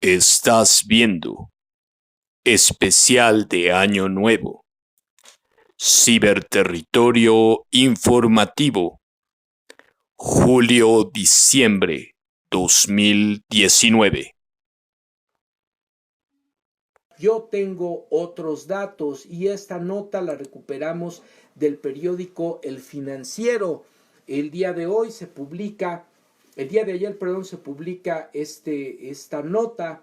Estás viendo especial de Año Nuevo, Ciberterritorio Informativo, julio-diciembre 2019. Yo tengo otros datos y esta nota la recuperamos del periódico El Financiero. El día de hoy se publica, el día de ayer, perdón, se publica esta nota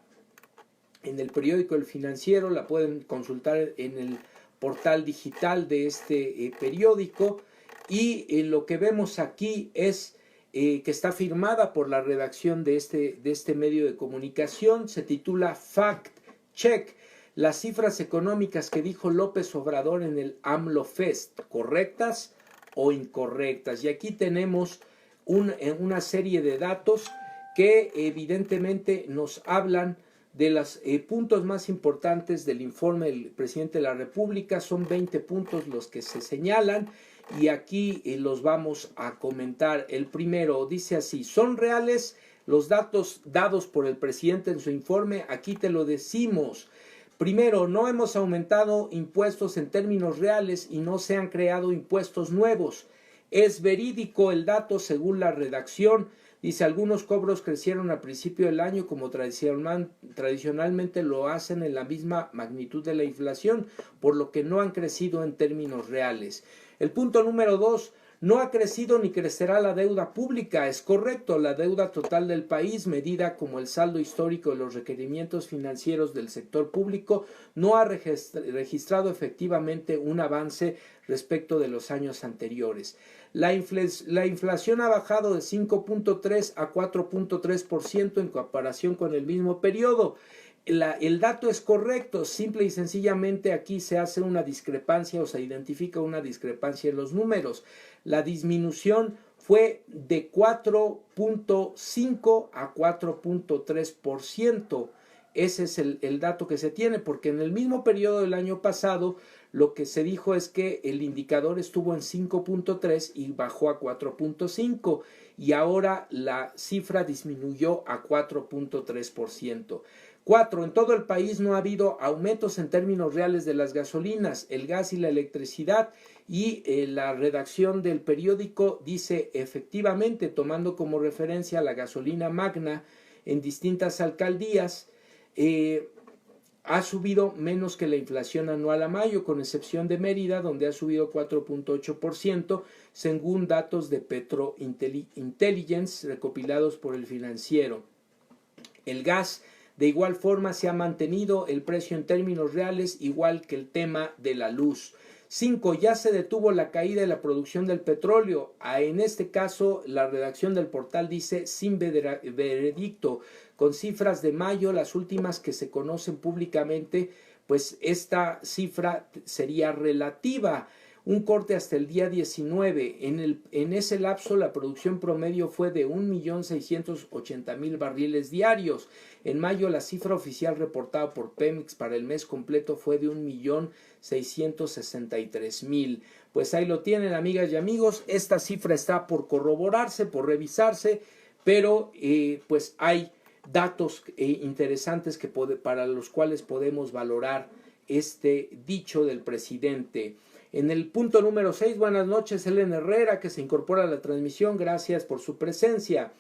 en el periódico El Financiero. La pueden consultar en el portal digital de este periódico, y lo que vemos aquí es que está firmada por la redacción de este medio de comunicación. Se titula Fact Check: las cifras económicas que dijo López Obrador en el AMLO Fest, ¿correctas o incorrectas? Y aquí tenemos una serie de datos que evidentemente nos hablan de los puntos más importantes del informe del presidente de la República. Son 20 puntos los que se señalan y aquí los vamos a comentar. El primero dice así: ¿son reales los datos dados por el presidente en su informe? Aquí te lo decimos. Primero, no hemos aumentado impuestos en términos reales y no se han creado impuestos nuevos. Es verídico el dato según la redacción. Dice: algunos cobros crecieron al principio del año como tradicionalmente lo hacen en la misma magnitud de la inflación, por lo que no han crecido en términos reales. El punto número 2: no ha crecido ni crecerá la deuda pública. Es correcto, la deuda total del país, medida como el saldo histórico de los requerimientos financieros del sector público, no ha registrado efectivamente un avance respecto de los años anteriores. La inflación ha bajado de 5.3 a 4.3% en comparación con el mismo periodo. El dato es correcto, simple y sencillamente aquí se hace una discrepancia o se identifica una discrepancia en los números. La disminución fue de 4.5 a 4.3%. Ese es el dato que se tiene, porque en el mismo periodo del año pasado lo que se dijo es que el indicador estuvo en 5.3 y bajó a 4.5, y ahora la cifra disminuyó a 4.3%. 4. En todo el país no ha habido aumentos en términos reales de las gasolinas, el gas y la electricidad, y la redacción del periódico dice: efectivamente, tomando como referencia la gasolina Magna en distintas alcaldías, ha subido menos que la inflación anual a mayo, con excepción de Mérida, donde ha subido 4.8%, según datos de Petro Intelligence recopilados por El Financiero. El gas, de igual forma, se ha mantenido el precio en términos reales, igual que el tema de la luz. 5. Ya se detuvo la caída de la producción del petróleo. En este caso, la redacción del portal dice: sin veredicto. Con cifras de mayo, las últimas que se conocen públicamente, pues esta cifra sería relativa. Un corte hasta el día 19. En ese lapso la producción promedio fue de 1.680.000 barriles diarios. En mayo la cifra oficial reportada por Pemex para el mes completo fue de 1.663.000. Pues ahí lo tienen, amigas y amigos. Esta cifra está por corroborarse, por revisarse, pero pues hay datos interesantes para los cuales podemos valorar este dicho del presidente. En el punto número 6, buenas noches, Helen Herrera, que se incorpora a la transmisión, gracias por su presencia.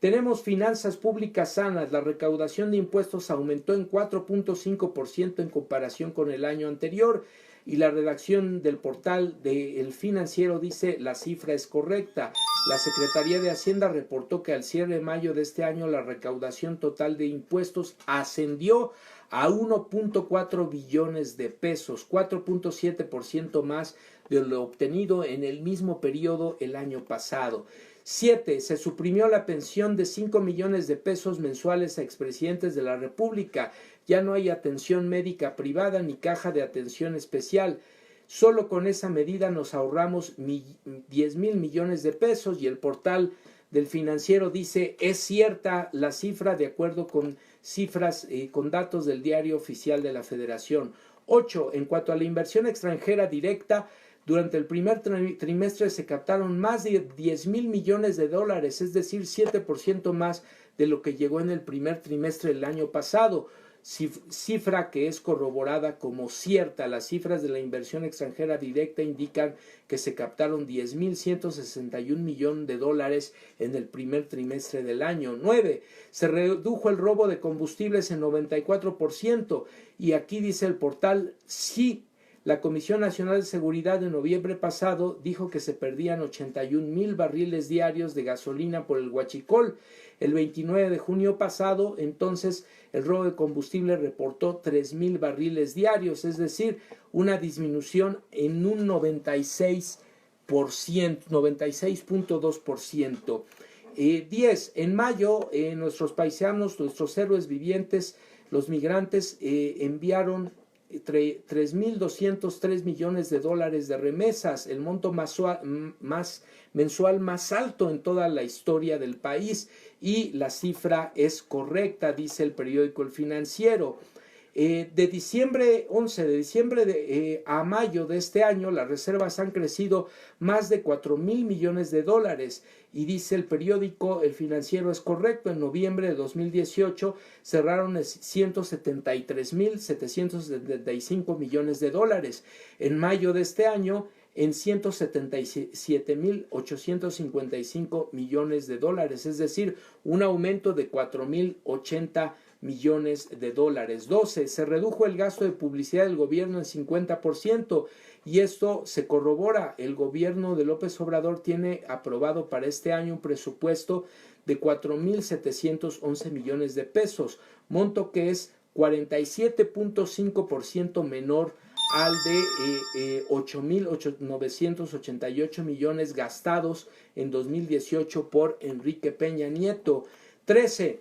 Tenemos finanzas públicas sanas, la recaudación de impuestos aumentó en 4.5% en comparación con el año anterior, y la redacción del portal de El Financiero dice: la cifra es correcta. La Secretaría de Hacienda reportó que al cierre de mayo de este año la recaudación total de impuestos ascendió a 1.4 billones de pesos, 4.7% más de lo obtenido en el mismo periodo el año pasado. 7. Se suprimió la pensión de 5 millones de pesos mensuales a expresidentes de la República. Ya no hay atención médica privada ni caja de atención especial. Solo con esa medida nos ahorramos 10,000 millones de pesos, y el portal del Financiero dice: es cierta la cifra de acuerdo con cifras, con datos del Diario Oficial de la Federación. 8. En cuanto a la inversión extranjera directa, durante el primer trimestre se captaron más de 10,000 millones de dólares, es decir, 7% más de lo que llegó en el primer trimestre del año pasado, cifra que es corroborada como cierta. Las cifras de la inversión extranjera directa indican que se captaron 10.161 millones de dólares en el primer trimestre del año. 9. Se redujo el robo de combustibles en 94%, y aquí dice el portal sí. La Comisión Nacional de Seguridad en noviembre pasado dijo que se perdían 81,000 barriles diarios de gasolina por el huachicol. El 29 de junio pasado, entonces, el robo de combustible reportó 3,000 barriles diarios, es decir, una disminución en un 96.2%. 10. En mayo, nuestros paisanos, nuestros héroes vivientes, los migrantes, enviaron 3.203 millones de dólares de remesas, el monto mensual más alto en toda la historia del país, y la cifra es correcta, dice el periódico El Financiero. De diciembre a mayo de este año, las reservas han crecido más de 4,000 millones de dólares, y dice el periódico El Financiero es correcto. En noviembre de 2018 cerraron 173,775 millones de dólares. En mayo de este año, en 177,855 millones de dólares, es decir, un aumento de 4,080 millones de dólares. 12. Se redujo el gasto de publicidad del gobierno en 50%, y esto se corrobora. El gobierno de López Obrador tiene aprobado para este año un presupuesto de 4,711 millones de pesos, monto que es 47.5% menor al de 8,988 millones gastados en 2018 por Enrique Peña Nieto. 13.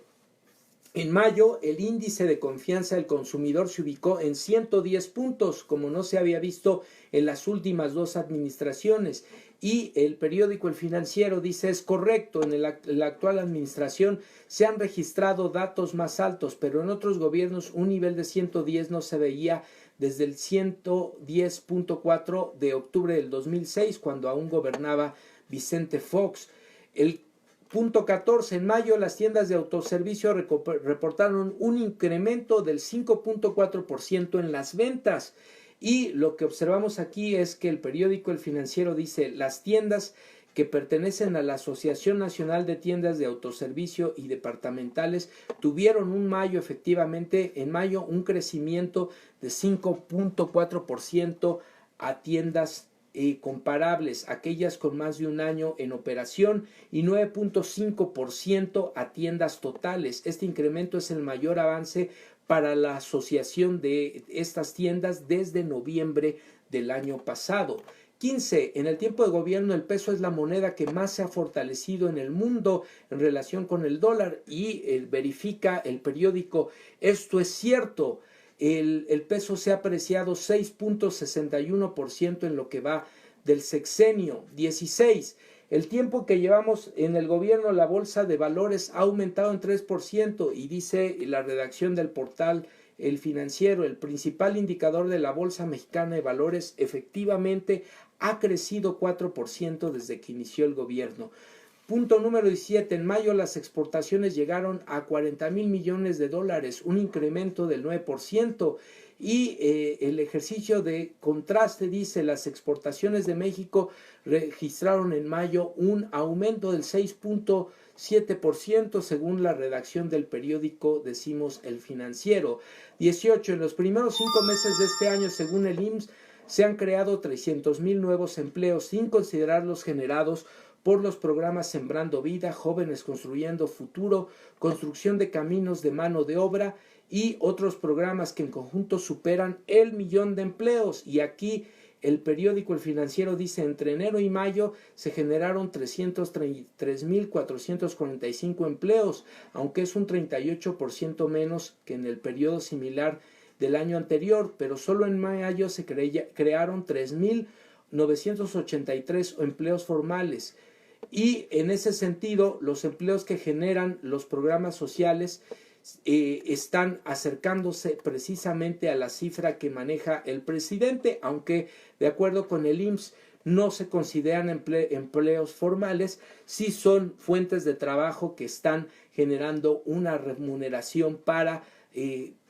En mayo, el índice de confianza del consumidor se ubicó en 110 puntos, como no se había visto en las últimas dos administraciones. Y el periódico El Financiero dice es correcto, en la actual administración se han registrado datos más altos, pero en otros gobiernos un nivel de 110 no se veía desde el 110.4 de octubre del 2006, cuando aún gobernaba Vicente Fox. El Punto 14. En mayo, las tiendas de autoservicio reportaron un incremento del 5.4% en las ventas. Y lo que observamos aquí es que el periódico El Financiero dice: las tiendas que pertenecen a la Asociación Nacional de Tiendas de Autoservicio y Departamentales tuvieron en mayo un crecimiento de 5.4% a tiendas comparables, aquellas con más de un año en operación, y 9.5% a tiendas totales. Este incremento es el mayor avance para la asociación de estas tiendas desde noviembre del año pasado. 15. En el tiempo de gobierno, el peso es la moneda que más se ha fortalecido en el mundo en relación con el dólar, y verifica el periódico: esto es cierto. El peso se ha apreciado 6.61% en lo que va del sexenio. 16. El tiempo que llevamos en el gobierno, la bolsa de valores ha aumentado en 3%, y dice la redacción del portal El Financiero: el principal indicador de la Bolsa Mexicana de Valores efectivamente ha crecido 4% desde que inició el gobierno. Punto número 17. En mayo, las exportaciones llegaron a 40,000 millones de dólares, un incremento del 9%. Y el ejercicio de contraste dice: las exportaciones de México registraron en mayo un aumento del 6.7%, según la redacción del periódico, decimos, El Financiero. 18. En los primeros 5 meses de este año, según el IMSS, se han creado 300,000 nuevos empleos, sin considerar los generados por los programas Sembrando Vida, Jóvenes Construyendo Futuro, Construcción de Caminos de Mano de Obra y otros programas que en conjunto superan el 1,000,000 de empleos. Y aquí el periódico El Financiero dice: entre enero y mayo se generaron 333,445 empleos, aunque es un 38% menos que en el periodo similar del año anterior, pero solo en mayo se crearon 3,983 empleos formales. Y en ese sentido, los empleos que generan los programas sociales están acercándose precisamente a la cifra que maneja el presidente, aunque de acuerdo con el IMSS no se consideran empleos formales, sí son fuentes de trabajo que están generando una remuneración para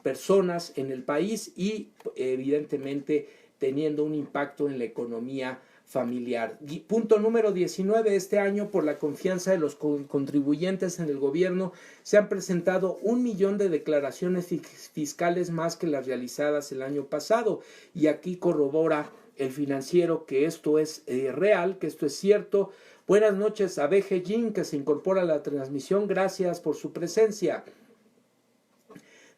personas en el país y evidentemente teniendo un impacto en la economía familiar. Punto número 19. Este año, por la confianza de los contribuyentes en el gobierno, se han presentado 1 millón de declaraciones fiscales más que las realizadas el año pasado. Y aquí corrobora el Financiero que esto es real, que esto es cierto. Buenas noches a BG Jin, que se incorpora a la transmisión. Gracias por su presencia.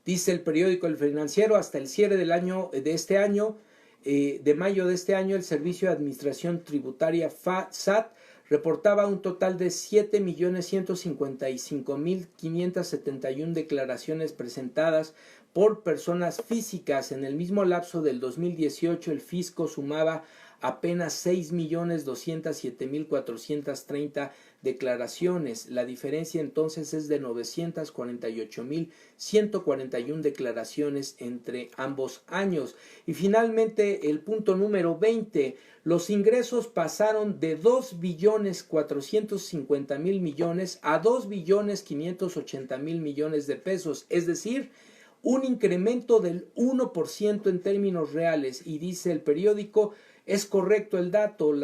Dice el periódico El Financiero, hasta el cierre del año de este año, de mayo de este año, el Servicio de Administración Tributaria SAT reportaba un total de 7.155.571 declaraciones presentadas por personas físicas. En el mismo lapso del 2018, el fisco sumaba apenas 6.207.430 declaraciones. La diferencia entonces es de 948.141 declaraciones entre ambos años. Y finalmente el punto número 20, los ingresos pasaron de 2.450.000 millones a 2.580.000 millones de pesos, es decir, un incremento del 1% en términos reales. Y dice el periódico, es correcto el dato,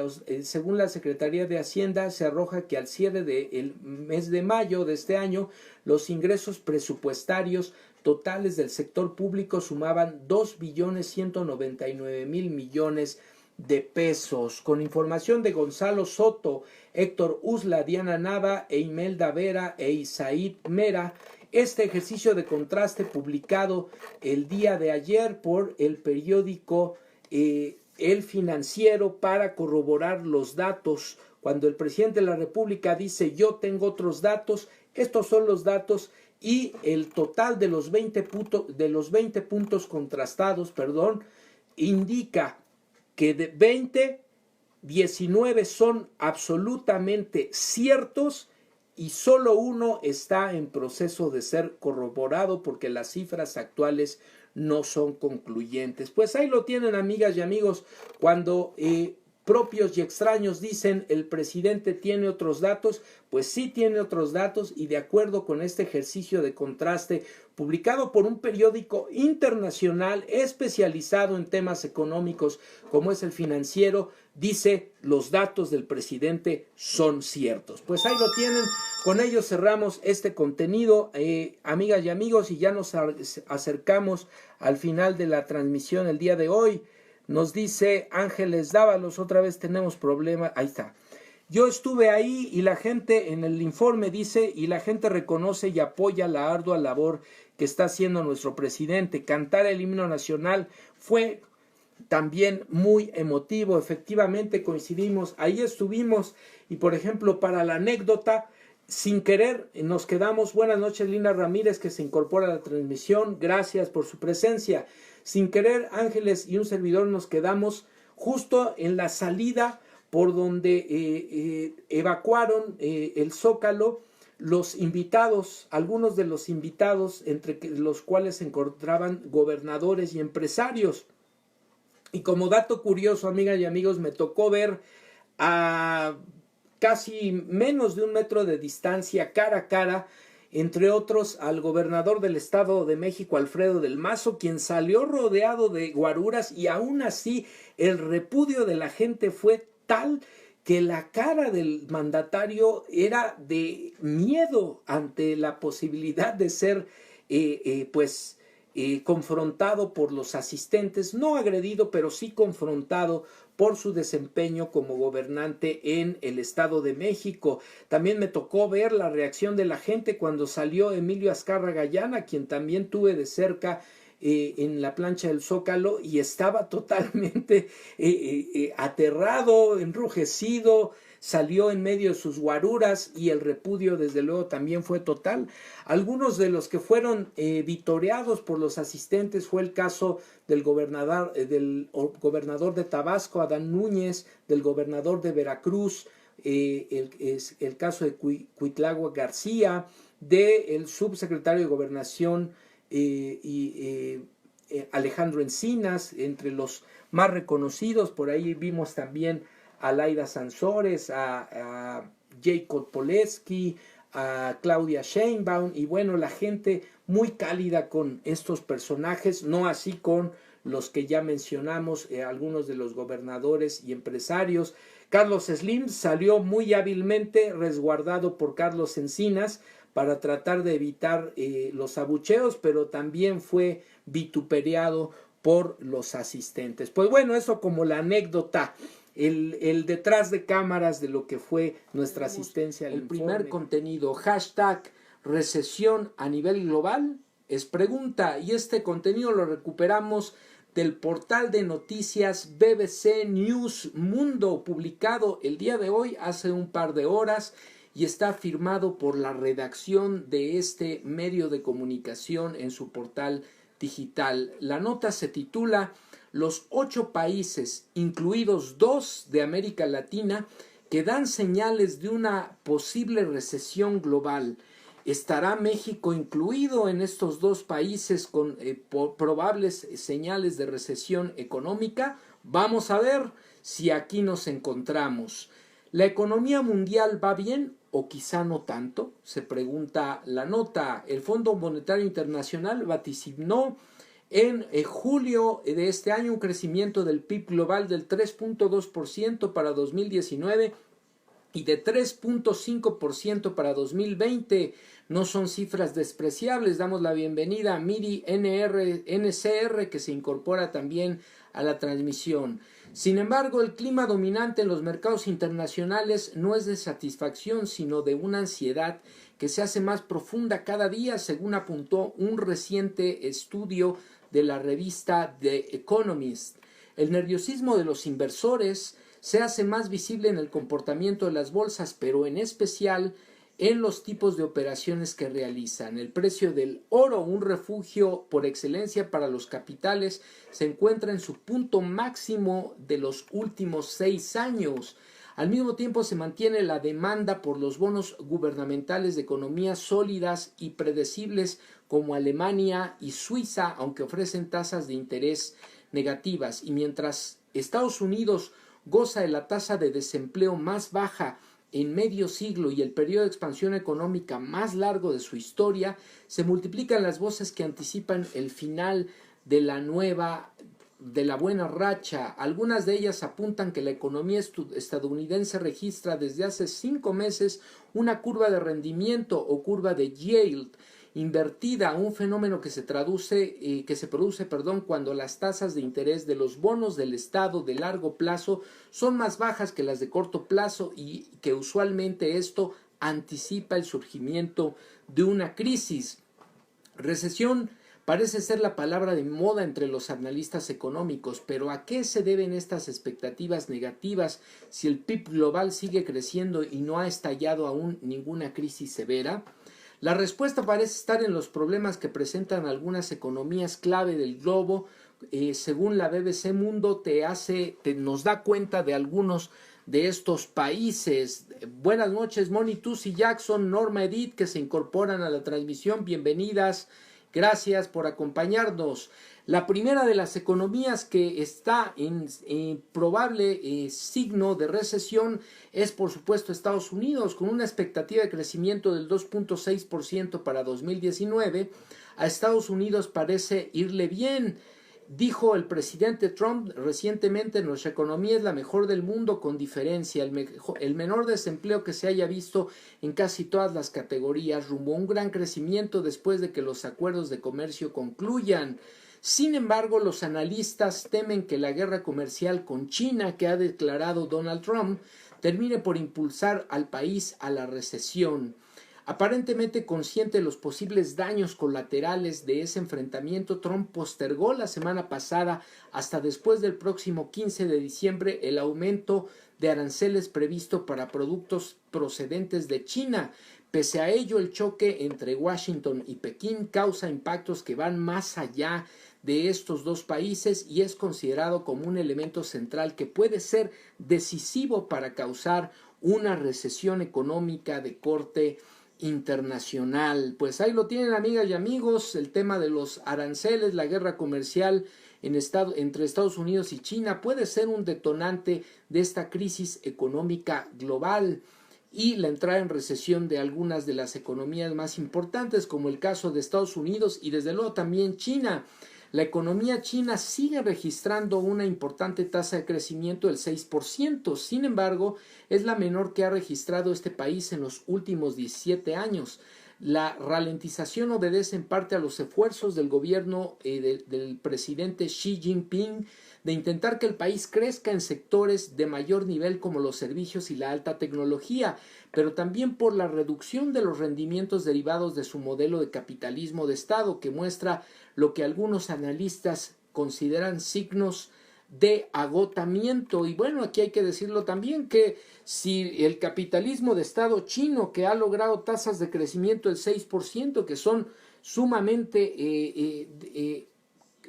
según la Secretaría de Hacienda se arroja que al cierre del mes de mayo de este año los ingresos presupuestarios totales del sector público sumaban 2.199.000 millones de pesos. Con información de Gonzalo Soto, Héctor Usla, Diana Nava e Imelda Vera e Isaid Mera, este ejercicio de contraste publicado el día de ayer por el periódico El Financiero para corroborar los datos. Cuando el presidente de la República dice yo tengo otros datos, estos son los datos y el total de los 20 puntos contrastados, indica que de 20, 19 son absolutamente ciertos y solo uno está en proceso de ser corroborado porque las cifras actuales no son concluyentes. Pues ahí lo tienen, amigas y amigos, cuando propios y extraños dicen el presidente tiene otros datos, pues sí tiene otros datos y de acuerdo con este ejercicio de contraste publicado por un periódico internacional especializado en temas económicos como es El Financiero, dice los datos del presidente son ciertos. Pues ahí lo tienen, con ello cerramos este contenido, amigas y amigos, y ya nos acercamos al final de la transmisión el día de hoy. Nos dice Ángeles Dávalos, otra vez tenemos problemas, ahí está. Yo estuve ahí y la gente en el informe dice, y la gente reconoce y apoya la ardua labor que está haciendo nuestro presidente. Cantar el himno nacional fue también muy emotivo, efectivamente coincidimos, ahí estuvimos y por ejemplo para la anécdota, sin querer nos quedamos, buenas noches Lina Ramírez que se incorpora a la transmisión, gracias por su presencia, sin querer Ángeles y un servidor nos quedamos justo en la salida por donde evacuaron el Zócalo los invitados, algunos de los invitados entre los cuales se encontraban gobernadores y empresarios. Y como dato curioso, amigas y amigos, me tocó ver a casi menos de 1 metro de distancia, cara a cara, entre otros al gobernador del Estado de México, Alfredo del Mazo, quien salió rodeado de guaruras y aún así el repudio de la gente fue tal que la cara del mandatario era de miedo ante la posibilidad de ser confrontado por los asistentes, no agredido, pero sí confrontado por su desempeño como gobernante en el Estado de México. También me tocó ver la reacción de la gente cuando salió Emilio Azcárraga Llana, quien también tuve de cerca en la plancha del Zócalo y estaba totalmente aterrado, enrojecido, salió en medio de sus guaruras y el repudio desde luego también fue total. Algunos de los que fueron vitoreados por los asistentes fue el caso del gobernador de Tabasco, Adán Núñez, del gobernador de Veracruz, el caso de Cuitlagua García, del subsecretario de Gobernación Alejandro Encinas, entre los más reconocidos. Por ahí vimos también a Laida Sansores, a Jacob Poleski, a Claudia Sheinbaum, y bueno, la gente muy cálida con estos personajes, no así con los que ya mencionamos, algunos de los gobernadores y empresarios. Carlos Slim salió muy hábilmente resguardado por Carlos Encinas para tratar de evitar los abucheos, pero también fue vituperiado por los asistentes. Pues bueno, eso como la anécdota, el detrás de cámaras de lo que fue nuestra asistencia al informe. Primer contenido, hashtag recesión a nivel global, es pregunta, y este contenido lo recuperamos del portal de noticias BBC News Mundo, publicado el día de hoy, hace un par de horas, y está firmado por la redacción de este medio de comunicación en su portal digital. La nota se titula Los 8 países, incluidos 2 de América Latina, que dan señales de una posible recesión global. ¿Estará México incluido en estos 2 países con probables señales de recesión económica? Vamos a ver si aquí nos encontramos. ¿La economía mundial va bien o quizá no tanto? Se pregunta la nota. El Fondo Monetario Internacional vaticinó en julio de este año un crecimiento del PIB global del 3.2% para 2019 y de 3.5% para 2020. No son cifras despreciables. Damos la bienvenida a Miri NCR, que se incorpora también a la transmisión. Sin embargo, el clima dominante en los mercados internacionales no es de satisfacción, sino de una ansiedad que se hace más profunda cada día, según apuntó un reciente estudio de la revista The Economist. El nerviosismo de los inversores se hace más visible en el comportamiento de las bolsas, pero en especial en los tipos de operaciones que realizan. El precio del oro, un refugio por excelencia para los capitales, se encuentra en su punto máximo de los últimos 6 años. Al mismo tiempo se mantiene la demanda por los bonos gubernamentales de economías sólidas y predecibles como Alemania y Suiza, aunque ofrecen tasas de interés negativas. Y mientras Estados Unidos goza de la tasa de desempleo más baja en medio siglo y el periodo de expansión económica más largo de su historia, se multiplican las voces que anticipan el final de la buena racha. Algunas de ellas apuntan que la economía estadounidense registra desde hace 5 meses una curva de rendimiento o curva de yield invertida, un fenómeno que se produce cuando las tasas de interés de los bonos del Estado de largo plazo son más bajas que las de corto plazo y que usualmente esto anticipa el surgimiento de una crisis. Recesión parece ser la palabra de moda entre los analistas económicos, pero ¿a qué se deben estas expectativas negativas si el PIB global sigue creciendo y no ha estallado aún ninguna crisis severa? La respuesta parece estar en los problemas que presentan algunas economías clave del globo. Según la BBC Mundo, nos da cuenta de algunos de estos países. Buenas noches, Moni Tusi Jackson, Norma Edith, que se incorporan a la transmisión. Bienvenidas. Gracias por acompañarnos. La primera de las economías que está en probable signo de recesión es, por supuesto, Estados Unidos, con una expectativa de crecimiento del 2.6% para 2019. A Estados Unidos parece irle bien. Dijo el presidente Trump recientemente: nuestra economía es la mejor del mundo con diferencia, el menor desempleo que se haya visto en casi todas las categorías, rumbo a un gran crecimiento después de que los acuerdos de comercio concluyan. Sin embargo, los analistas temen que la guerra comercial con China que ha declarado Donald Trump termine por impulsar al país a la recesión. Aparentemente consciente de los posibles daños colaterales de ese enfrentamiento, Trump postergó la semana pasada hasta después del próximo 15 de diciembre el aumento de aranceles previsto para productos procedentes de China. Pese a ello, el choque entre Washington y Pekín causa impactos que van más allá de estos 2 países y es considerado como un elemento central que puede ser decisivo para causar una recesión económica de corte internacional. Pues ahí lo tienen, amigas y amigos, el tema de los aranceles, la guerra comercial entre Estados Unidos y China puede ser un detonante de esta crisis económica global y la entrada en recesión de algunas de las economías más importantes, como el caso de Estados Unidos y desde luego también China. La economía china sigue registrando una importante tasa de crecimiento del 6%, sin embargo, es la menor que ha registrado este país en los últimos 17 años. La ralentización obedece en parte a los esfuerzos del gobierno del presidente Xi Jinping de intentar que el país crezca en sectores de mayor nivel como los servicios y la alta tecnología, pero también por la reducción de los rendimientos derivados de su modelo de capitalismo de Estado, que muestra lo que algunos analistas consideran signos de agotamiento. Y bueno, aquí hay que decirlo también que si el capitalismo de Estado chino, que ha logrado tasas de crecimiento del 6%, que son sumamente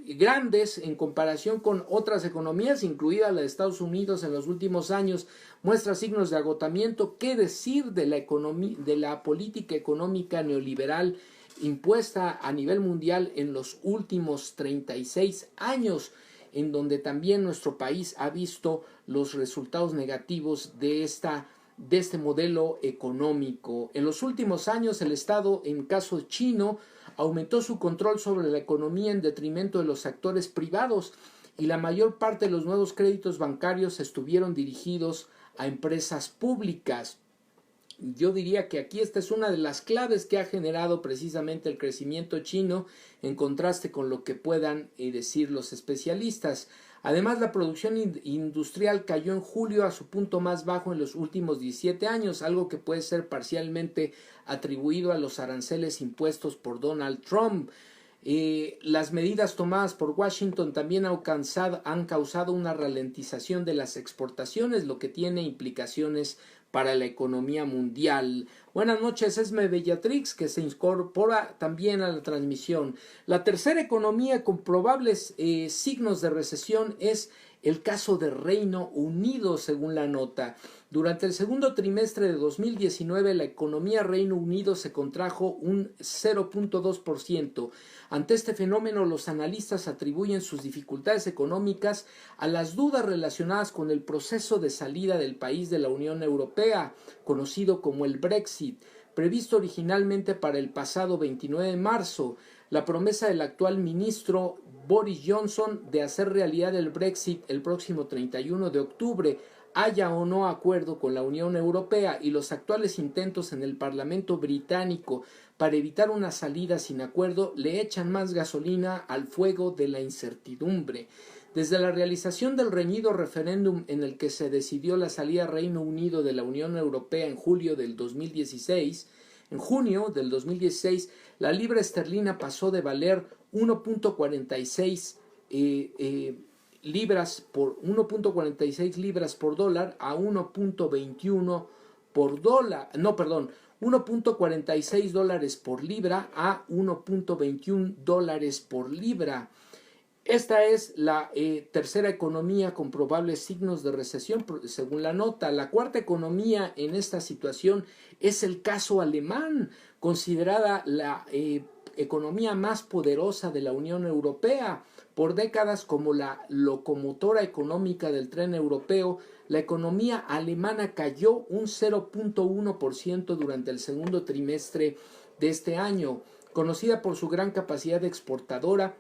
grandes en comparación con otras economías, incluida la de Estados Unidos en los últimos años, muestra signos de agotamiento, ¿qué decir de la política económica neoliberal impuesta a nivel mundial en los últimos 36 años? En donde también nuestro país ha visto los resultados negativos de este modelo económico. En los últimos años, el Estado, en caso chino, aumentó su control sobre la economía en detrimento de los actores privados y la mayor parte de los nuevos créditos bancarios estuvieron dirigidos a empresas públicas. Yo diría que aquí esta es una de las claves que ha generado precisamente el crecimiento chino, en contraste con lo que puedan decir los especialistas. Además, la producción industrial cayó en julio a su punto más bajo en los últimos 17 años, algo que puede ser parcialmente atribuido a los aranceles impuestos por Donald Trump. Las medidas tomadas por Washington también han causado una ralentización de las exportaciones, lo que tiene implicaciones para la economía mundial. Buenas noches, Esme Bellatrix, que se incorpora también a la transmisión. La tercera economía con probables signos de recesión es el caso de Reino Unido, según la nota. Durante el segundo trimestre de 2019, la economía Reino Unido se contrajo un 0.2%. Ante este fenómeno, los analistas atribuyen sus dificultades económicas a las dudas relacionadas con el proceso de salida del país de la Unión Europea, conocido como el Brexit, previsto originalmente para el pasado 29 de marzo. La promesa del actual ministro Boris Johnson de hacer realidad el Brexit el próximo 31 de octubre, haya o no acuerdo con la Unión Europea, y los actuales intentos en el Parlamento británico para evitar una salida sin acuerdo le echan más gasolina al fuego de la incertidumbre. Desde la realización del reñido referéndum en el que se decidió la salida Reino Unido de la Unión Europea en junio del 2016, la libra esterlina pasó de valer 1.46 libras por dólar a 1.21 por dólar, 1.46 dólares por libra a 1.21 dólares por libra. Esta es la tercera economía con probables signos de recesión, según la nota. La cuarta economía en esta situación es el caso alemán, considerada la economía más poderosa de la Unión Europea. Por décadas como la locomotora económica del tren europeo, la economía alemana cayó un 0.1% durante el segundo trimestre de este año. Conocida por su gran capacidad exportadora,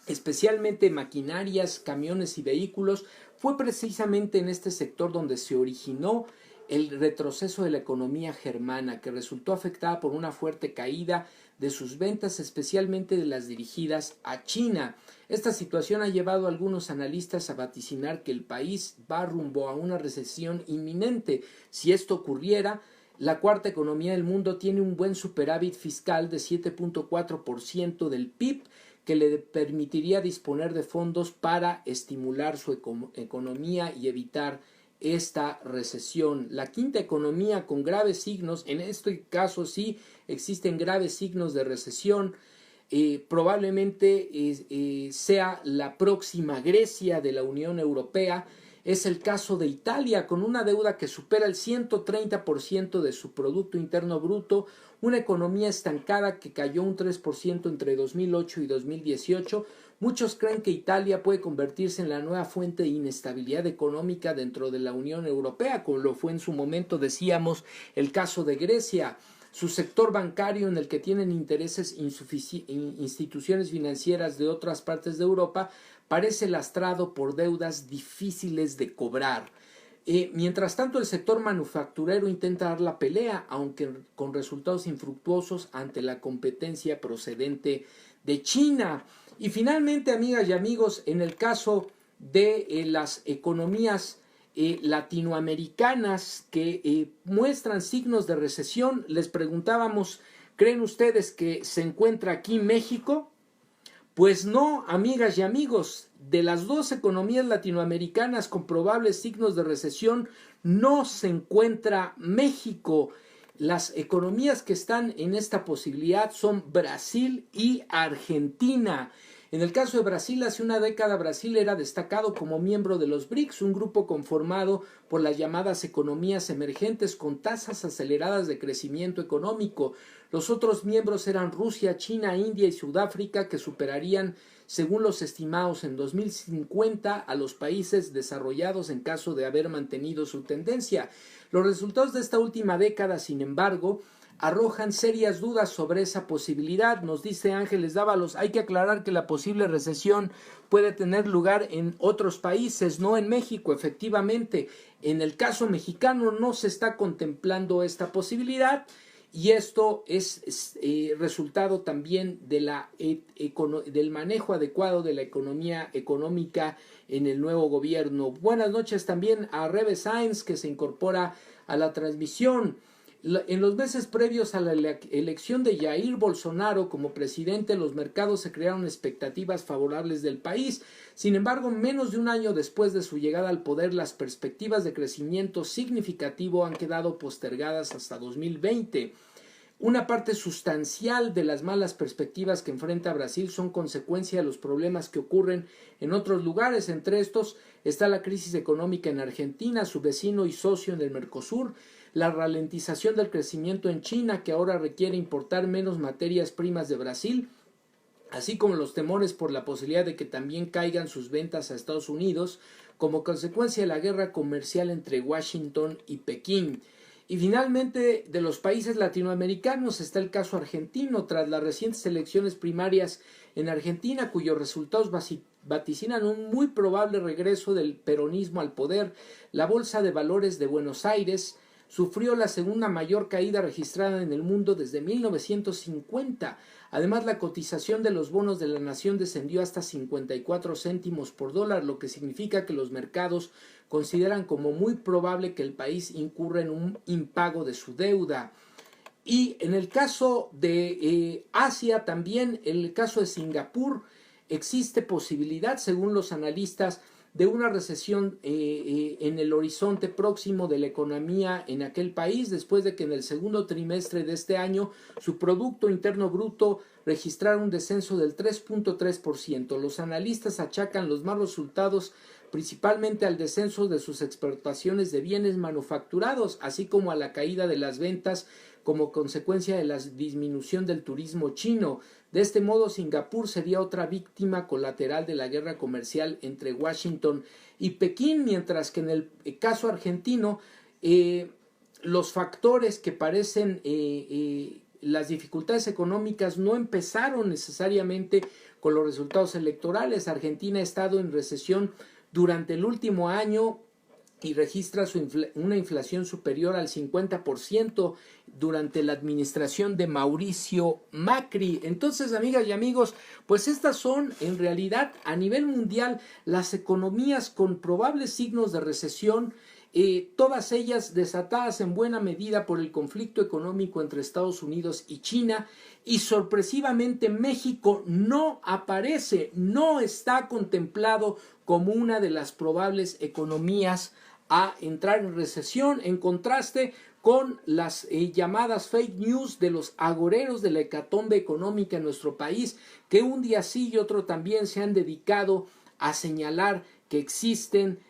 especialmente maquinarias, camiones y vehículos, fue precisamente en este sector donde se originó el retroceso de la economía germana, que resultó afectada por una fuerte caída de sus ventas, especialmente de las dirigidas a China. Esta situación ha llevado a algunos analistas a vaticinar que el país va rumbo a una recesión inminente. Si esto ocurriera, la cuarta economía del mundo tiene un buen superávit fiscal de 7.4% del PIB, que le permitiría disponer de fondos para estimular su economía y evitar esta recesión. La quinta economía con graves signos, en este caso sí existen graves signos de recesión, probablemente sea la próxima Grecia de la Unión Europea. es el caso de Italia, con una deuda que supera el 130% de su Producto Interno Bruto, una economía estancada que cayó un 3% entre 2008 y 2018. Muchos creen que Italia puede convertirse en la nueva fuente de inestabilidad económica dentro de la Unión Europea, como lo fue en su momento, decíamos, el caso de Grecia. Su sector bancario, en el que tienen intereses instituciones financieras de otras partes de Europa, parece lastrado por deudas difíciles de cobrar. Mientras tanto, el sector manufacturero intenta dar la pelea, aunque con resultados infructuosos ante la competencia procedente de China. Y finalmente, amigas y amigos, en el caso de las economías latinoamericanas que muestran signos de recesión, les preguntábamos, ¿creen ustedes que se encuentra aquí México? Pues no, amigas y amigos, de las dos economías latinoamericanas con probables signos de recesión, no se encuentra México. Las economías que están en esta posibilidad son Brasil y Argentina. En el caso de Brasil, hace una década Brasil era destacado como miembro de los BRICS, un grupo conformado por las llamadas economías emergentes con tasas aceleradas de crecimiento económico. Los otros miembros eran Rusia, China, India y Sudáfrica, que superarían, según los estimados en 2050, a los países desarrollados en caso de haber mantenido su tendencia. Los resultados de esta última década, sin embargo, arrojan serias dudas sobre esa posibilidad. Nos dice Ángeles Dávalos, hay que aclarar que la posible recesión puede tener lugar en otros países, no en México. Efectivamente, en el caso mexicano no se está contemplando esta posibilidad, y esto es resultado también de del manejo adecuado de la economía económica en el nuevo gobierno. Buenas noches también a Rebe Sainz, que se incorpora a la transmisión. En los meses previos a la elección de Jair Bolsonaro como presidente, los mercados se crearon expectativas favorables del país. Sin embargo, menos de un año después de su llegada al poder, las perspectivas de crecimiento significativo han quedado postergadas hasta 2020. Una parte sustancial de las malas perspectivas que enfrenta Brasil son consecuencia de los problemas que ocurren en otros lugares. Entre estos está la crisis económica en Argentina, su vecino y socio en el Mercosur, la ralentización del crecimiento en China, que ahora requiere importar menos materias primas de Brasil, así como los temores por la posibilidad de que también caigan sus ventas a Estados Unidos como consecuencia de la guerra comercial entre Washington y Pekín. Y finalmente, de los países latinoamericanos está el caso argentino. Tras las recientes elecciones primarias en Argentina, cuyos resultados vaticinan un muy probable regreso del peronismo al poder, la Bolsa de Valores de Buenos Aires sufrió la segunda mayor caída registrada en el mundo desde 1950. Además, la cotización de los bonos de la nación descendió hasta 54 céntimos por dólar, lo que significa que los mercados consideran como muy probable que el país incurra en un impago de su deuda. Y en el caso de Asia, también en el caso de Singapur, existe posibilidad, según los analistas, de una recesión en el horizonte próximo de la economía en aquel país, después de que en el segundo trimestre de este año su Producto Interno Bruto registrara un descenso del 3.3%. Los analistas achacan los malos resultados principalmente al descenso de sus exportaciones de bienes manufacturados, así como a la caída de las ventas como consecuencia de la disminución del turismo chino. De este modo, Singapur sería otra víctima colateral de la guerra comercial entre Washington y Pekín, mientras que en el caso argentino, los factores que parecen las dificultades económicas no empezaron necesariamente con los resultados electorales. Argentina ha estado en recesión durante el último año y registra una inflación superior al 50% durante la administración de Mauricio Macri. Entonces, amigas y amigos, pues estas son en realidad a nivel mundial las economías con probables signos de recesión, todas ellas desatadas en buena medida por el conflicto económico entre Estados Unidos y China, y sorpresivamente México no aparece, no está contemplado como una de las probables economías a entrar en recesión, en contraste con las llamadas fake news de los agoreros de la hecatombe económica en nuestro país, que un día sí y otro también se han dedicado a señalar que existen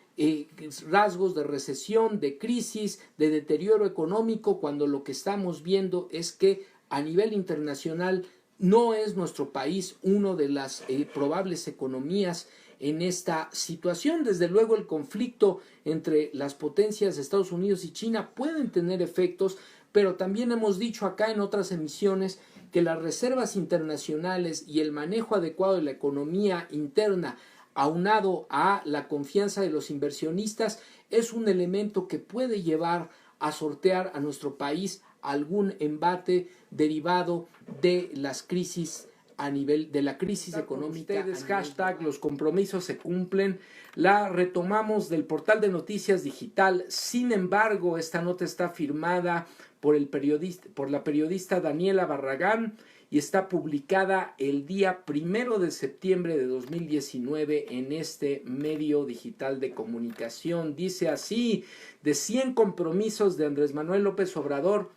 rasgos de recesión, de crisis, de deterioro económico, cuando lo que estamos viendo es que a nivel internacional no es nuestro país uno de las probables economías en esta situación. Desde luego el conflicto entre las potencias de Estados Unidos y China pueden tener efectos, pero también hemos dicho acá en otras emisiones que las reservas internacionales y el manejo adecuado de la economía interna, aunado a la confianza de los inversionistas, es un elemento que puede llevar a sortear a nuestro país algún embate derivado de las crisis a nivel de la crisis económica. Ustedes, hashtag los compromisos se cumplen. La retomamos del portal de noticias digital. Sin embargo, esta nota está firmada por la periodista Daniela Barragán y está publicada el día 1 de septiembre de 2019 en este medio digital de comunicación. Dice así: de 100 compromisos de Andrés Manuel López Obrador,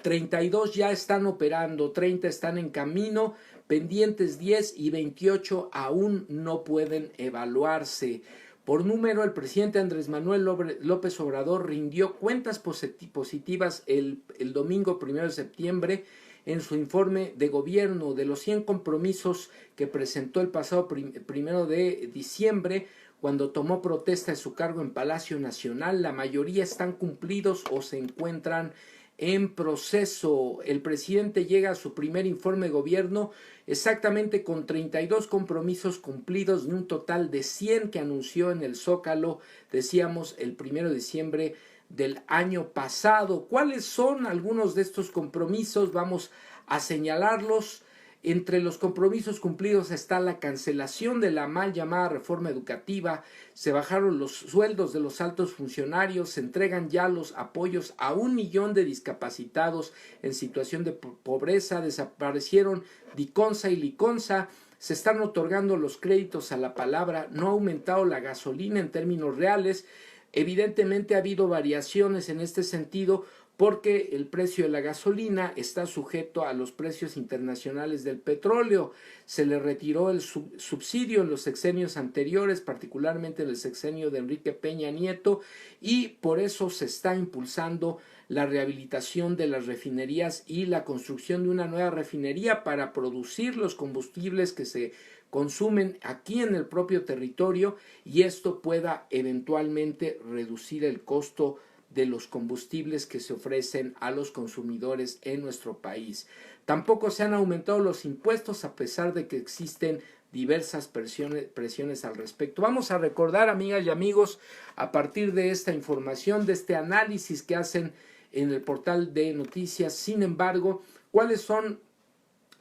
32 ya están operando, 30 están en camino, pendientes 10 y 28 aún no pueden evaluarse. Por número, el presidente Andrés Manuel López Obrador rindió cuentas positivas el domingo 1 de septiembre en su informe de gobierno. De los 100 compromisos que presentó el pasado 1 de diciembre, cuando tomó protesta de su cargo en Palacio Nacional, la mayoría están cumplidos o se encuentran en proceso. El presidente llega a su primer informe de gobierno exactamente con 32 compromisos cumplidos de un total de 100 que anunció en el Zócalo, decíamos, el 1 de diciembre del año pasado. ¿Cuáles son algunos de estos compromisos? Vamos a señalarlos. Entre los compromisos cumplidos está la cancelación de la mal llamada reforma educativa, se bajaron los sueldos de los altos funcionarios, se entregan ya los apoyos a 1 millón de discapacitados en situación de pobreza, desaparecieron Diconsa y Liconsa, se están otorgando los créditos a la palabra, no ha aumentado la gasolina en términos reales. Evidentemente ha habido variaciones en este sentido, porque el precio de la gasolina está sujeto a los precios internacionales del petróleo. Se le retiró el subsidio en los sexenios anteriores, particularmente en el sexenio de Enrique Peña Nieto, y por eso se está impulsando la rehabilitación de las refinerías y la construcción de una nueva refinería para producir los combustibles que se consumen aquí en el propio territorio, y esto pueda eventualmente reducir el costo de los combustibles que se ofrecen a los consumidores en nuestro país. Tampoco se han aumentado los impuestos a pesar de que existen diversas presiones al respecto. Vamos a recordar, amigas y amigos, a partir de esta información, de este análisis que hacen en el portal de noticias, sin embargo, cuáles son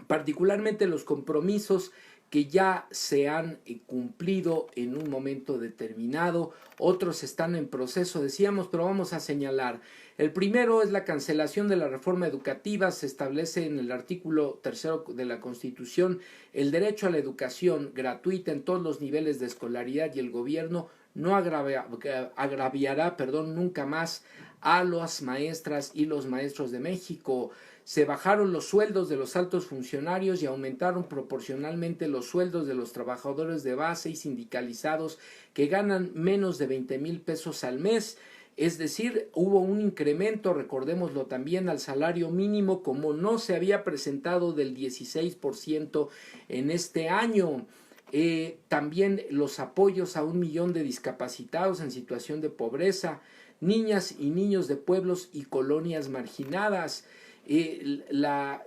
particularmente los compromisos que ya se han cumplido en un momento determinado, otros están en proceso, decíamos, pero vamos a señalar. El primero es la cancelación de la reforma educativa. Se establece en el artículo 3 de la Constitución el derecho a la educación gratuita en todos los niveles de escolaridad, y el gobierno no agraviará nunca más a las maestras y los maestros de México. Se bajaron los sueldos de los altos funcionarios y aumentaron proporcionalmente los sueldos de los trabajadores de base y sindicalizados que ganan menos de 20,000 pesos al mes. Es decir, hubo un incremento, recordémoslo también, al salario mínimo, como no se había presentado, del 16% en este año. También los apoyos a 1 millón de discapacitados en situación de pobreza, niñas y niños de pueblos y colonias marginadas.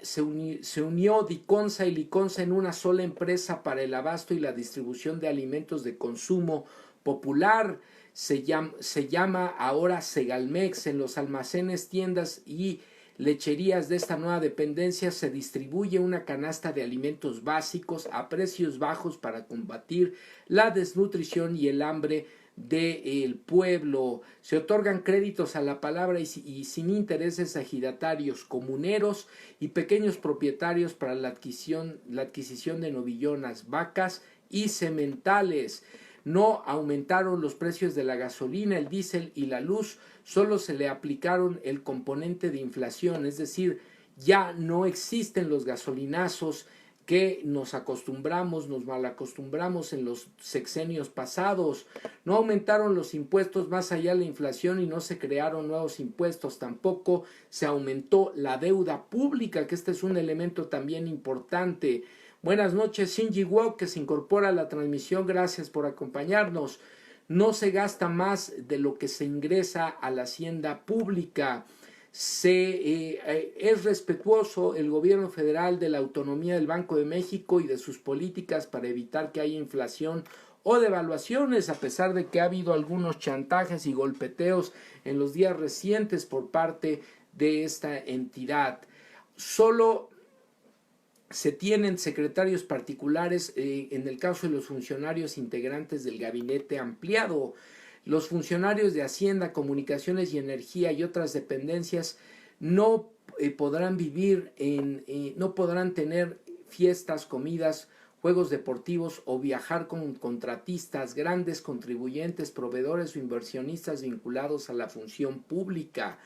Se unió Diconsa y Liconsa en una sola empresa para el abasto y la distribución de alimentos de consumo popular. Se llama ahora Segalmex. En los almacenes, tiendas y lecherías de esta nueva dependencia se distribuye una canasta de alimentos básicos a precios bajos para combatir la desnutrición y el hambre del pueblo. Se otorgan créditos a la palabra y sin intereses a ejidatarios, comuneros y pequeños propietarios para la adquisición de novillonas, vacas y sementales. No aumentaron los precios de la gasolina, el diésel y la luz, solo se le aplicaron el componente de inflación, es decir, ya no existen los gasolinazos que nos malacostumbramos en los sexenios pasados. No aumentaron los impuestos más allá de la inflación y no se crearon nuevos impuestos. Tampoco se aumentó la deuda pública, que este es un elemento también importante. Buenas noches, Shinji Wok, que se incorpora a la transmisión. Gracias por acompañarnos. No se gasta más de lo que se ingresa a la hacienda pública. Es respetuoso el gobierno federal de la autonomía del Banco de México y de sus políticas para evitar que haya inflación o devaluaciones, a pesar de que ha habido algunos chantajes y golpeteos en los días recientes por parte de esta entidad. Solo se tienen secretarios particulares en el caso de los funcionarios integrantes del gabinete ampliado. Los funcionarios de Hacienda, Comunicaciones y Energía y otras dependencias no podrán no podrán tener fiestas, comidas, juegos deportivos o viajar con contratistas, grandes contribuyentes, proveedores o inversionistas vinculados a la función pública.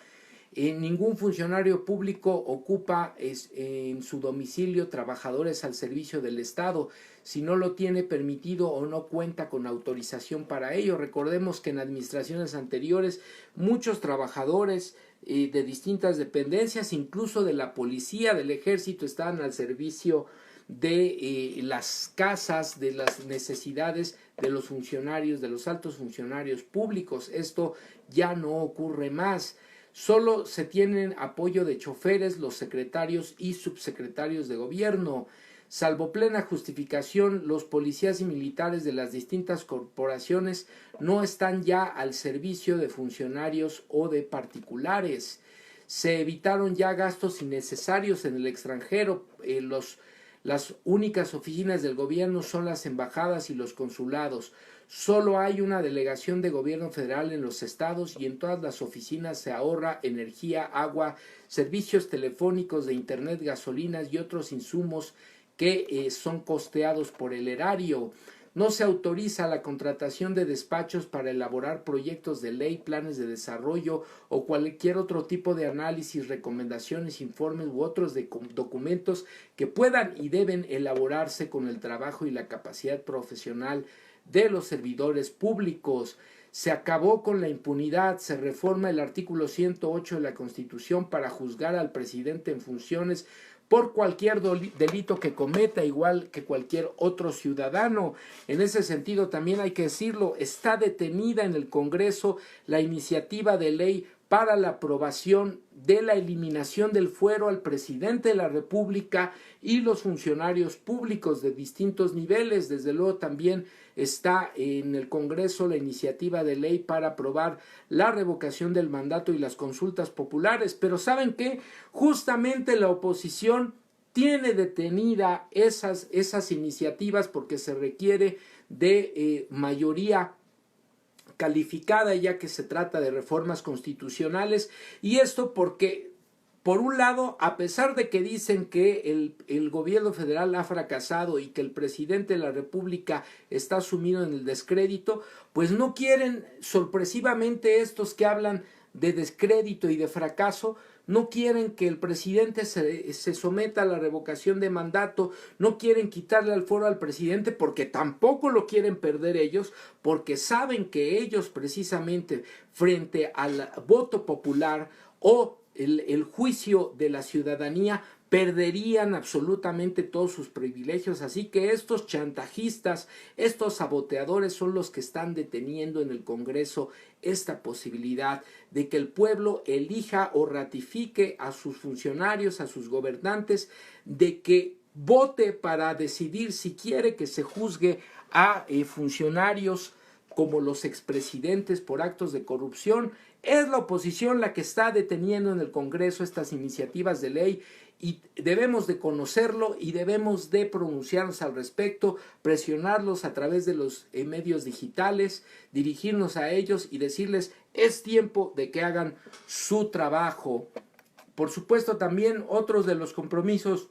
Ningún funcionario público ocupa en su domicilio trabajadores al servicio del Estado si no lo tiene permitido o no cuenta con autorización para ello. Recordemos que en administraciones anteriores muchos trabajadores de distintas dependencias, incluso de la policía, del ejército, estaban al servicio de las casas, de las necesidades de los funcionarios, de los altos funcionarios públicos. Esto ya no ocurre más. Solo se tienen apoyo de choferes, los secretarios y subsecretarios de gobierno. Salvo plena justificación, los policías y militares de las distintas corporaciones no están ya al servicio de funcionarios o de particulares. Se evitaron ya gastos innecesarios en el extranjero. Las únicas oficinas del gobierno son las embajadas y los consulados. Solo hay una delegación de gobierno federal en los estados y en todas las oficinas se ahorra energía, agua, servicios telefónicos, de internet, gasolinas y otros insumos que son costeados por el erario. No se autoriza la contratación de despachos para elaborar proyectos de ley, planes de desarrollo o cualquier otro tipo de análisis, recomendaciones, informes u otros documentos que puedan y deben elaborarse con el trabajo y la capacidad profesional de los servidores públicos. Se acabó con la impunidad, se reforma el artículo 108 de la Constitución para juzgar al presidente en funciones por cualquier delito que cometa, igual que cualquier otro ciudadano. En ese sentido, también hay que decirlo, está detenida en el Congreso la iniciativa de ley para la aprobación de la eliminación del fuero al presidente de la República y los funcionarios públicos de distintos niveles. Desde luego también está en el Congreso la iniciativa de ley para aprobar la revocación del mandato y las consultas populares. Pero ¿saben qué? Justamente la oposición tiene detenida esas iniciativas porque se requiere de mayoría calificada, ya que se trata de reformas constitucionales, y esto porque, por un lado, a pesar de que dicen que el gobierno federal ha fracasado y que el presidente de la República está sumido en el descrédito, pues no quieren, sorpresivamente, estos que hablan de descrédito y de fracaso, no quieren que el presidente se someta a la revocación de mandato, no quieren quitarle el fuero al presidente porque tampoco lo quieren perder ellos, porque saben que ellos precisamente frente al voto popular o el juicio de la ciudadanía perderían absolutamente todos sus privilegios. Así que estos chantajistas, estos saboteadores son los que están deteniendo en el Congreso esta posibilidad de que el pueblo elija o ratifique a sus funcionarios, a sus gobernantes, de que vote para decidir si quiere que se juzgue a funcionarios como los expresidentes por actos de corrupción. Es la oposición la que está deteniendo en el Congreso estas iniciativas de ley y debemos de conocerlo y debemos de pronunciarnos al respecto, presionarlos a través de los medios digitales, dirigirnos a ellos y decirles: es tiempo de que hagan su trabajo. Por supuesto, también otros de los compromisos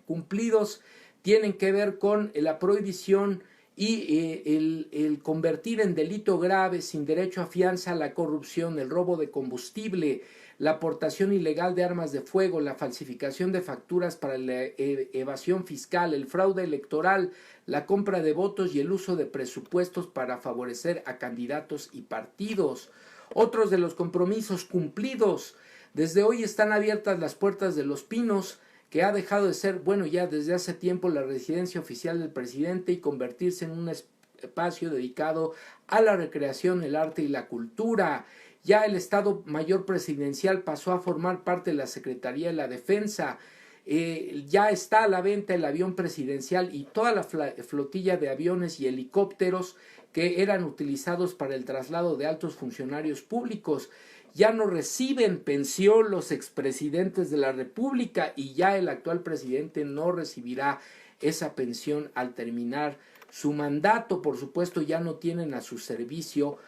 cumplidos tienen que ver con la prohibición y el convertir en delito grave sin derecho a fianza la corrupción, el robo de combustible. la aportación ilegal de armas de fuego, la falsificación de facturas para la evasión fiscal, el fraude electoral, la compra de votos y el uso de presupuestos para favorecer a candidatos y partidos. Otros de los compromisos cumplidos. Desde hoy están abiertas las puertas de Los Pinos, que ha dejado de ser, bueno, ya desde hace tiempo la residencia oficial del presidente y convertirse en un espacio dedicado a la recreación, el arte y la cultura. Ya el Estado Mayor Presidencial pasó a formar parte de la Secretaría de la Defensa. Ya está a la venta el avión presidencial y toda la flotilla de aviones y helicópteros que eran utilizados para el traslado de altos funcionarios públicos. Ya no reciben pensión los expresidentes de la República y ya el actual presidente no recibirá esa pensión al terminar su mandato. Por supuesto, ya no tienen a su servicio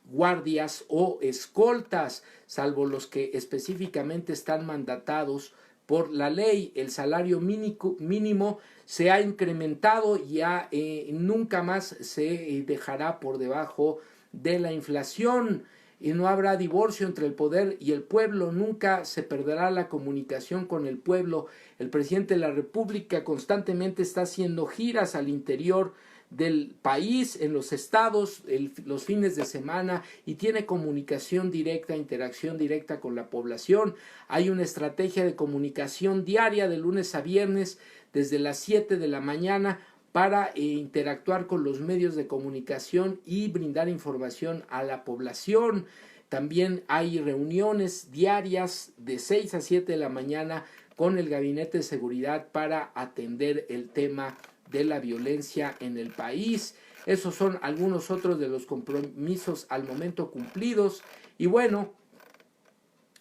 guardias o escoltas, salvo los que específicamente están mandatados por la ley. El salario mínimo se ha incrementado y ya nunca más se dejará por debajo de la inflación. Y no habrá divorcio entre el poder y el pueblo, nunca se perderá la comunicación con el pueblo. El presidente de la República constantemente está haciendo giras al interior del país, en los estados, los fines de semana, y tiene comunicación directa, interacción directa con la población. Hay una estrategia de comunicación diaria de lunes a viernes desde las 7 de la mañana para interactuar con los medios de comunicación y brindar información a la población. También hay reuniones diarias de 6 a 7 de la mañana con el Gabinete de Seguridad para atender el tema de la violencia en el país. Esos son algunos otros de los compromisos al momento cumplidos. Y bueno,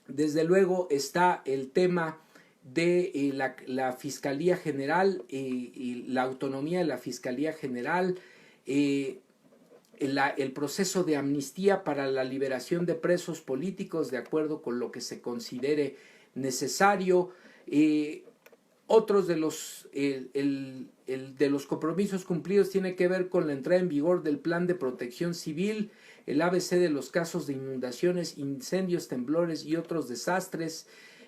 desde luego está el tema de la Fiscalía General, la autonomía de la Fiscalía General, el proceso de amnistía para la liberación de presos políticos de acuerdo con lo que se considere necesario. Otros de los compromisos cumplidos tiene que ver con la entrada en vigor del Plan de Protección Civil, el ABC de los casos de inundaciones, incendios, temblores y otros desastres,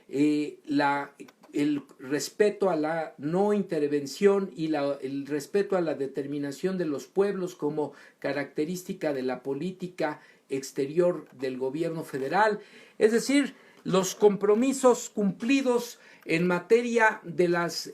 el respeto a la no intervención y el respeto a la determinación de los pueblos como característica de la política exterior del gobierno federal. Es decir, los compromisos cumplidos en materia de las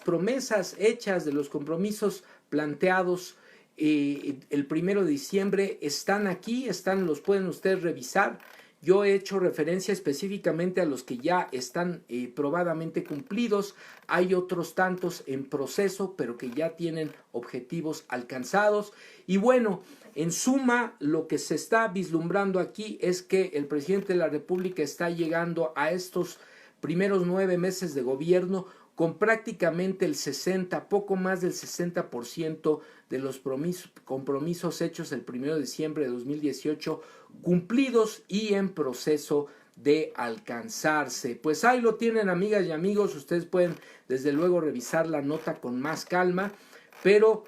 promesas hechas, de los compromisos planteados el 1 de diciembre están aquí, los pueden ustedes revisar. Yo he hecho referencia específicamente a los que ya están probadamente cumplidos. Hay otros tantos en proceso, pero que ya tienen objetivos alcanzados. Y bueno, en suma, lo que se está vislumbrando aquí es que el presidente de la República está llegando a estos primeros 9 meses de gobierno con prácticamente poco más del 60% de los compromisos hechos el 1 de diciembre de 2018 cumplidos y en proceso de alcanzarse. Pues ahí lo tienen, amigas y amigos, ustedes pueden desde luego revisar la nota con más calma, pero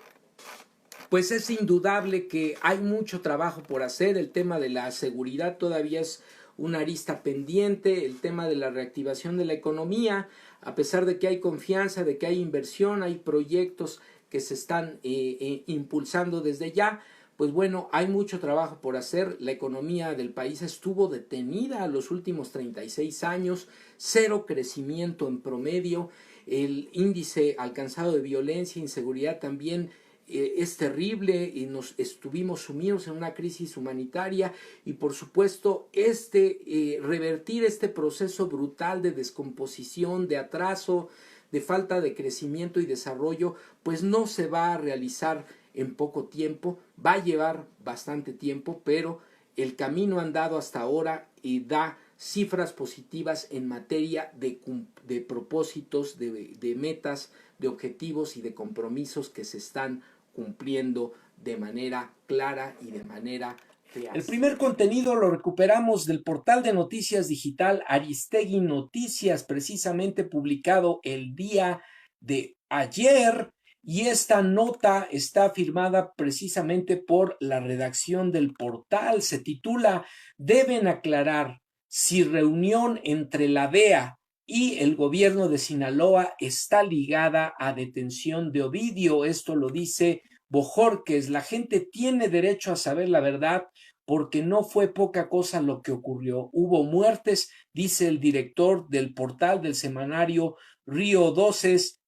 pues es indudable que hay mucho trabajo por hacer. El tema de la seguridad todavía es una arista pendiente, el tema de la reactivación de la economía, a pesar de que hay confianza, de que hay inversión, hay proyectos que se están impulsando desde ya, pues bueno, hay mucho trabajo por hacer. La economía del país estuvo detenida los últimos 36 años, cero crecimiento en promedio, el índice alcanzado de violencia e inseguridad también es terrible y nos estuvimos sumidos en una crisis humanitaria y por supuesto revertir este proceso brutal de descomposición, de atraso, de falta de crecimiento y desarrollo, pues no se va a realizar en poco tiempo, va a llevar bastante tiempo, pero el camino andado hasta ahora da cifras positivas en materia de propósitos, de metas, de objetivos y de compromisos que se están cumpliendo de manera clara y de manera real. El primer contenido lo recuperamos del portal de noticias digital Aristegui Noticias, precisamente publicado el día de ayer, y esta nota está firmada precisamente por la redacción del portal. Se titula "Deben aclarar si reunión entre la DEA y el gobierno de Sinaloa está ligada a detención de Ovidio". Esto lo dice Bojorquez. La gente tiene derecho a saber la verdad porque no fue poca cosa lo que ocurrió. Hubo muertes, dice el director del portal del semanario Río 12,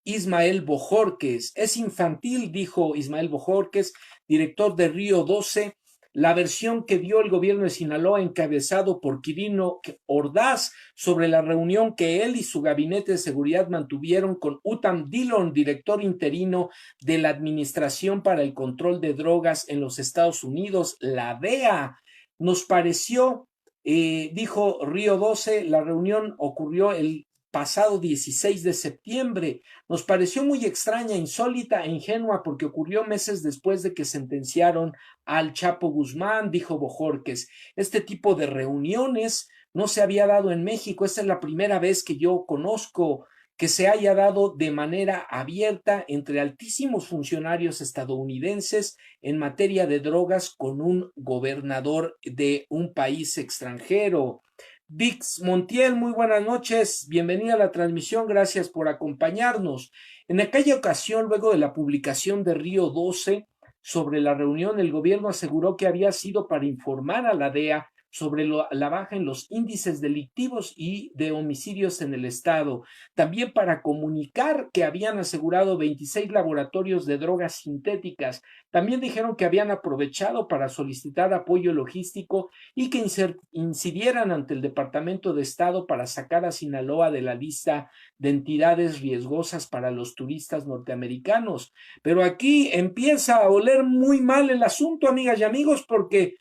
Ismael Bojorquez. Es infantil, dijo Ismael Bojorquez, director de Río 12, la versión que dio el gobierno de Sinaloa encabezado por Quirino Ordaz sobre la reunión que él y su gabinete de seguridad mantuvieron con Utam Dillon, director interino de la Administración para el Control de Drogas en los Estados Unidos, la DEA. Nos pareció, dijo Río 12, la reunión ocurrió el pasado 16 de septiembre. Nos pareció muy extraña, insólita e ingenua porque ocurrió meses después de que sentenciaron al Chapo Guzmán, dijo Bojorquez. Este tipo de reuniones no se había dado en México. Esta es la primera vez que yo conozco que se haya dado de manera abierta entre altísimos funcionarios estadounidenses en materia de drogas con un gobernador de un país extranjero. Vix Montiel, muy buenas noches, bienvenida a la transmisión, gracias por acompañarnos. En aquella ocasión, luego de la publicación de Río 12 sobre la reunión, el gobierno aseguró que había sido para informar a la DEA sobre la baja en los índices delictivos y de homicidios en el estado, también para comunicar que habían asegurado 26 laboratorios de drogas sintéticas. También dijeron que habían aprovechado para solicitar apoyo logístico y que incidieran ante el Departamento de Estado para sacar a Sinaloa de la lista de entidades riesgosas para los turistas norteamericanos. Pero aquí empieza a oler muy mal el asunto, amigas y amigos, porque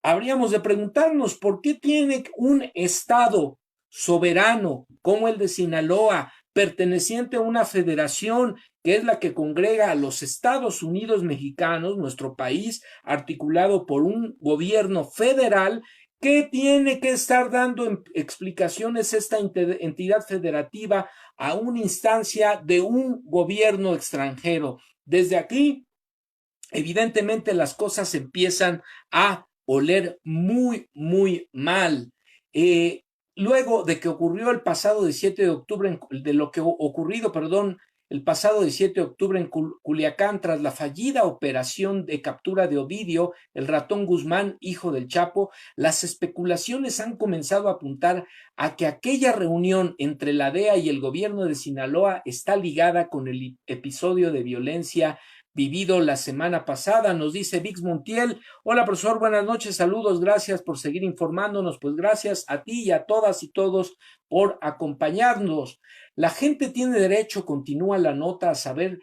habríamos de preguntarnos por qué tiene un Estado soberano como el de Sinaloa, perteneciente a una federación que es la que congrega a los Estados Unidos mexicanos, nuestro país, articulado por un gobierno federal, que tiene que estar dando explicaciones esta entidad federativa a una instancia de un gobierno extranjero. Desde aquí, evidentemente, las cosas empiezan a oler muy, muy mal. Luego de que ocurrió el pasado 17 de octubre, de lo que ocurrido, perdón, el pasado 17 de octubre en Culiacán, tras la fallida operación de captura de Ovidio, el ratón Guzmán, hijo del Chapo, las especulaciones han comenzado a apuntar a que aquella reunión entre la DEA y el gobierno de Sinaloa está ligada con el episodio de violencia vivido la semana pasada. Nos dice Vix Montiel: hola profesor, buenas noches, saludos, gracias por seguir informándonos. Pues gracias a ti y a todas y todos por acompañarnos. La gente tiene derecho, continúa la nota, a saber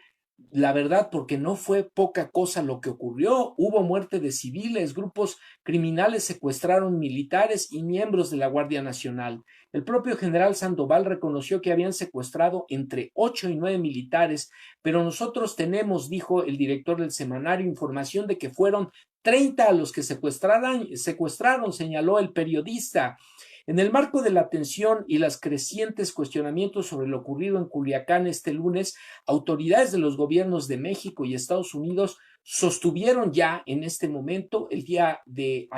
la verdad, porque no fue poca cosa lo que ocurrió. Hubo muerte de civiles, grupos criminales secuestraron militares y miembros de la Guardia Nacional. El propio general Sandoval reconoció que habían secuestrado entre 8 y 9 militares, pero nosotros tenemos, dijo el director del semanario, información de que fueron 30 a los que secuestraron, señaló el periodista. En el marco de la tensión y los crecientes cuestionamientos sobre lo ocurrido en Culiacán este lunes, autoridades de los gobiernos de México y Estados Unidos sostuvieron ya en este momento, el día de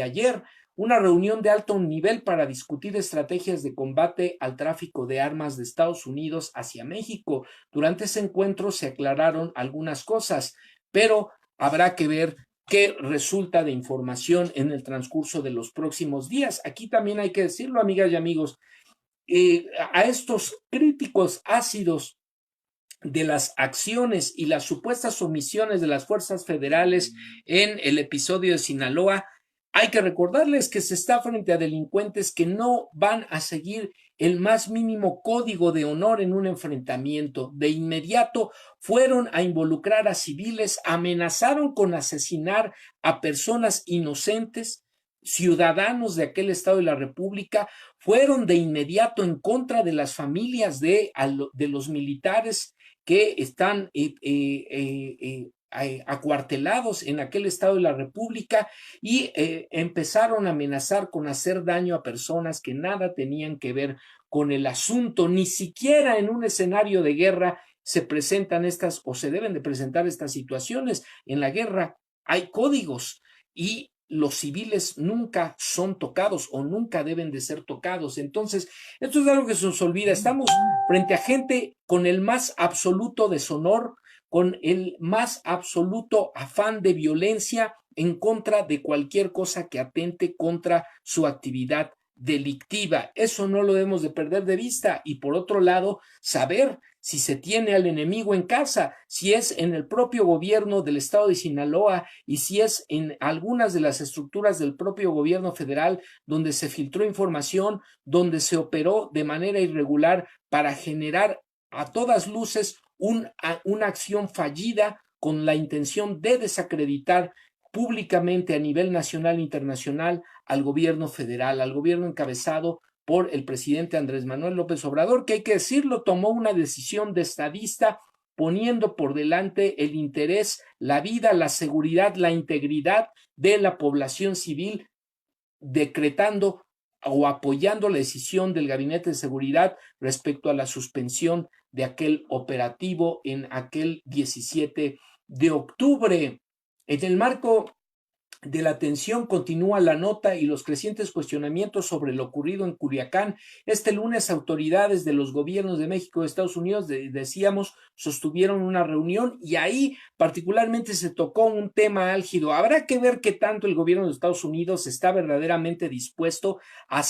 ayer, una reunión de alto nivel para discutir estrategias de combate al tráfico de armas de Estados Unidos hacia México. Durante ese encuentro se aclararon algunas cosas, pero habrá que ver qué resulta de información en el transcurso de los próximos días. Aquí también hay que decirlo, amigas y amigos, a estos críticos ácidos de las acciones y las supuestas omisiones de las fuerzas federales en el episodio de Sinaloa, hay que recordarles que se está frente a delincuentes que no van a seguir el más mínimo código de honor en un enfrentamiento. De inmediato fueron a involucrar a civiles, amenazaron con asesinar a personas inocentes, ciudadanos de aquel estado de la República, fueron de inmediato en contra de las familias de los militares que están acuartelados en aquel estado de la República y empezaron a amenazar con hacer daño a personas que nada tenían que ver con el asunto, ni siquiera en un escenario de guerra se presentan estas o se deben de presentar estas situaciones. En la guerra hay códigos y los civiles nunca son tocados o nunca deben de ser tocados. Entonces, esto es algo que se nos olvida. Estamos frente a gente con el más absoluto deshonor, con el más absoluto afán de violencia en contra de cualquier cosa que atente contra su actividad delictiva. Eso no lo debemos de perder de vista. Y por otro lado, saber si se tiene al enemigo en casa, si es en el propio gobierno del estado de Sinaloa y si es en algunas de las estructuras del propio gobierno federal donde se filtró información, donde se operó de manera irregular para generar a todas luces una acción fallida con la intención de desacreditar públicamente a nivel nacional e internacional al gobierno federal, al gobierno encabezado por el presidente Andrés Manuel López Obrador, que hay que decirlo, tomó una decisión de estadista poniendo por delante el interés, la vida, la seguridad, la integridad de la población civil, decretando o apoyando la decisión del Gabinete de Seguridad respecto a la suspensión de aquel operativo en aquel 17 de octubre. En el marco de la tensión continúa la nota y los crecientes cuestionamientos sobre lo ocurrido en Culiacán. Este lunes, autoridades de los gobiernos de México y Estados Unidos, decíamos, sostuvieron una reunión y ahí particularmente se tocó un tema álgido. Habrá que ver qué tanto el gobierno de Estados Unidos está verdaderamente dispuesto a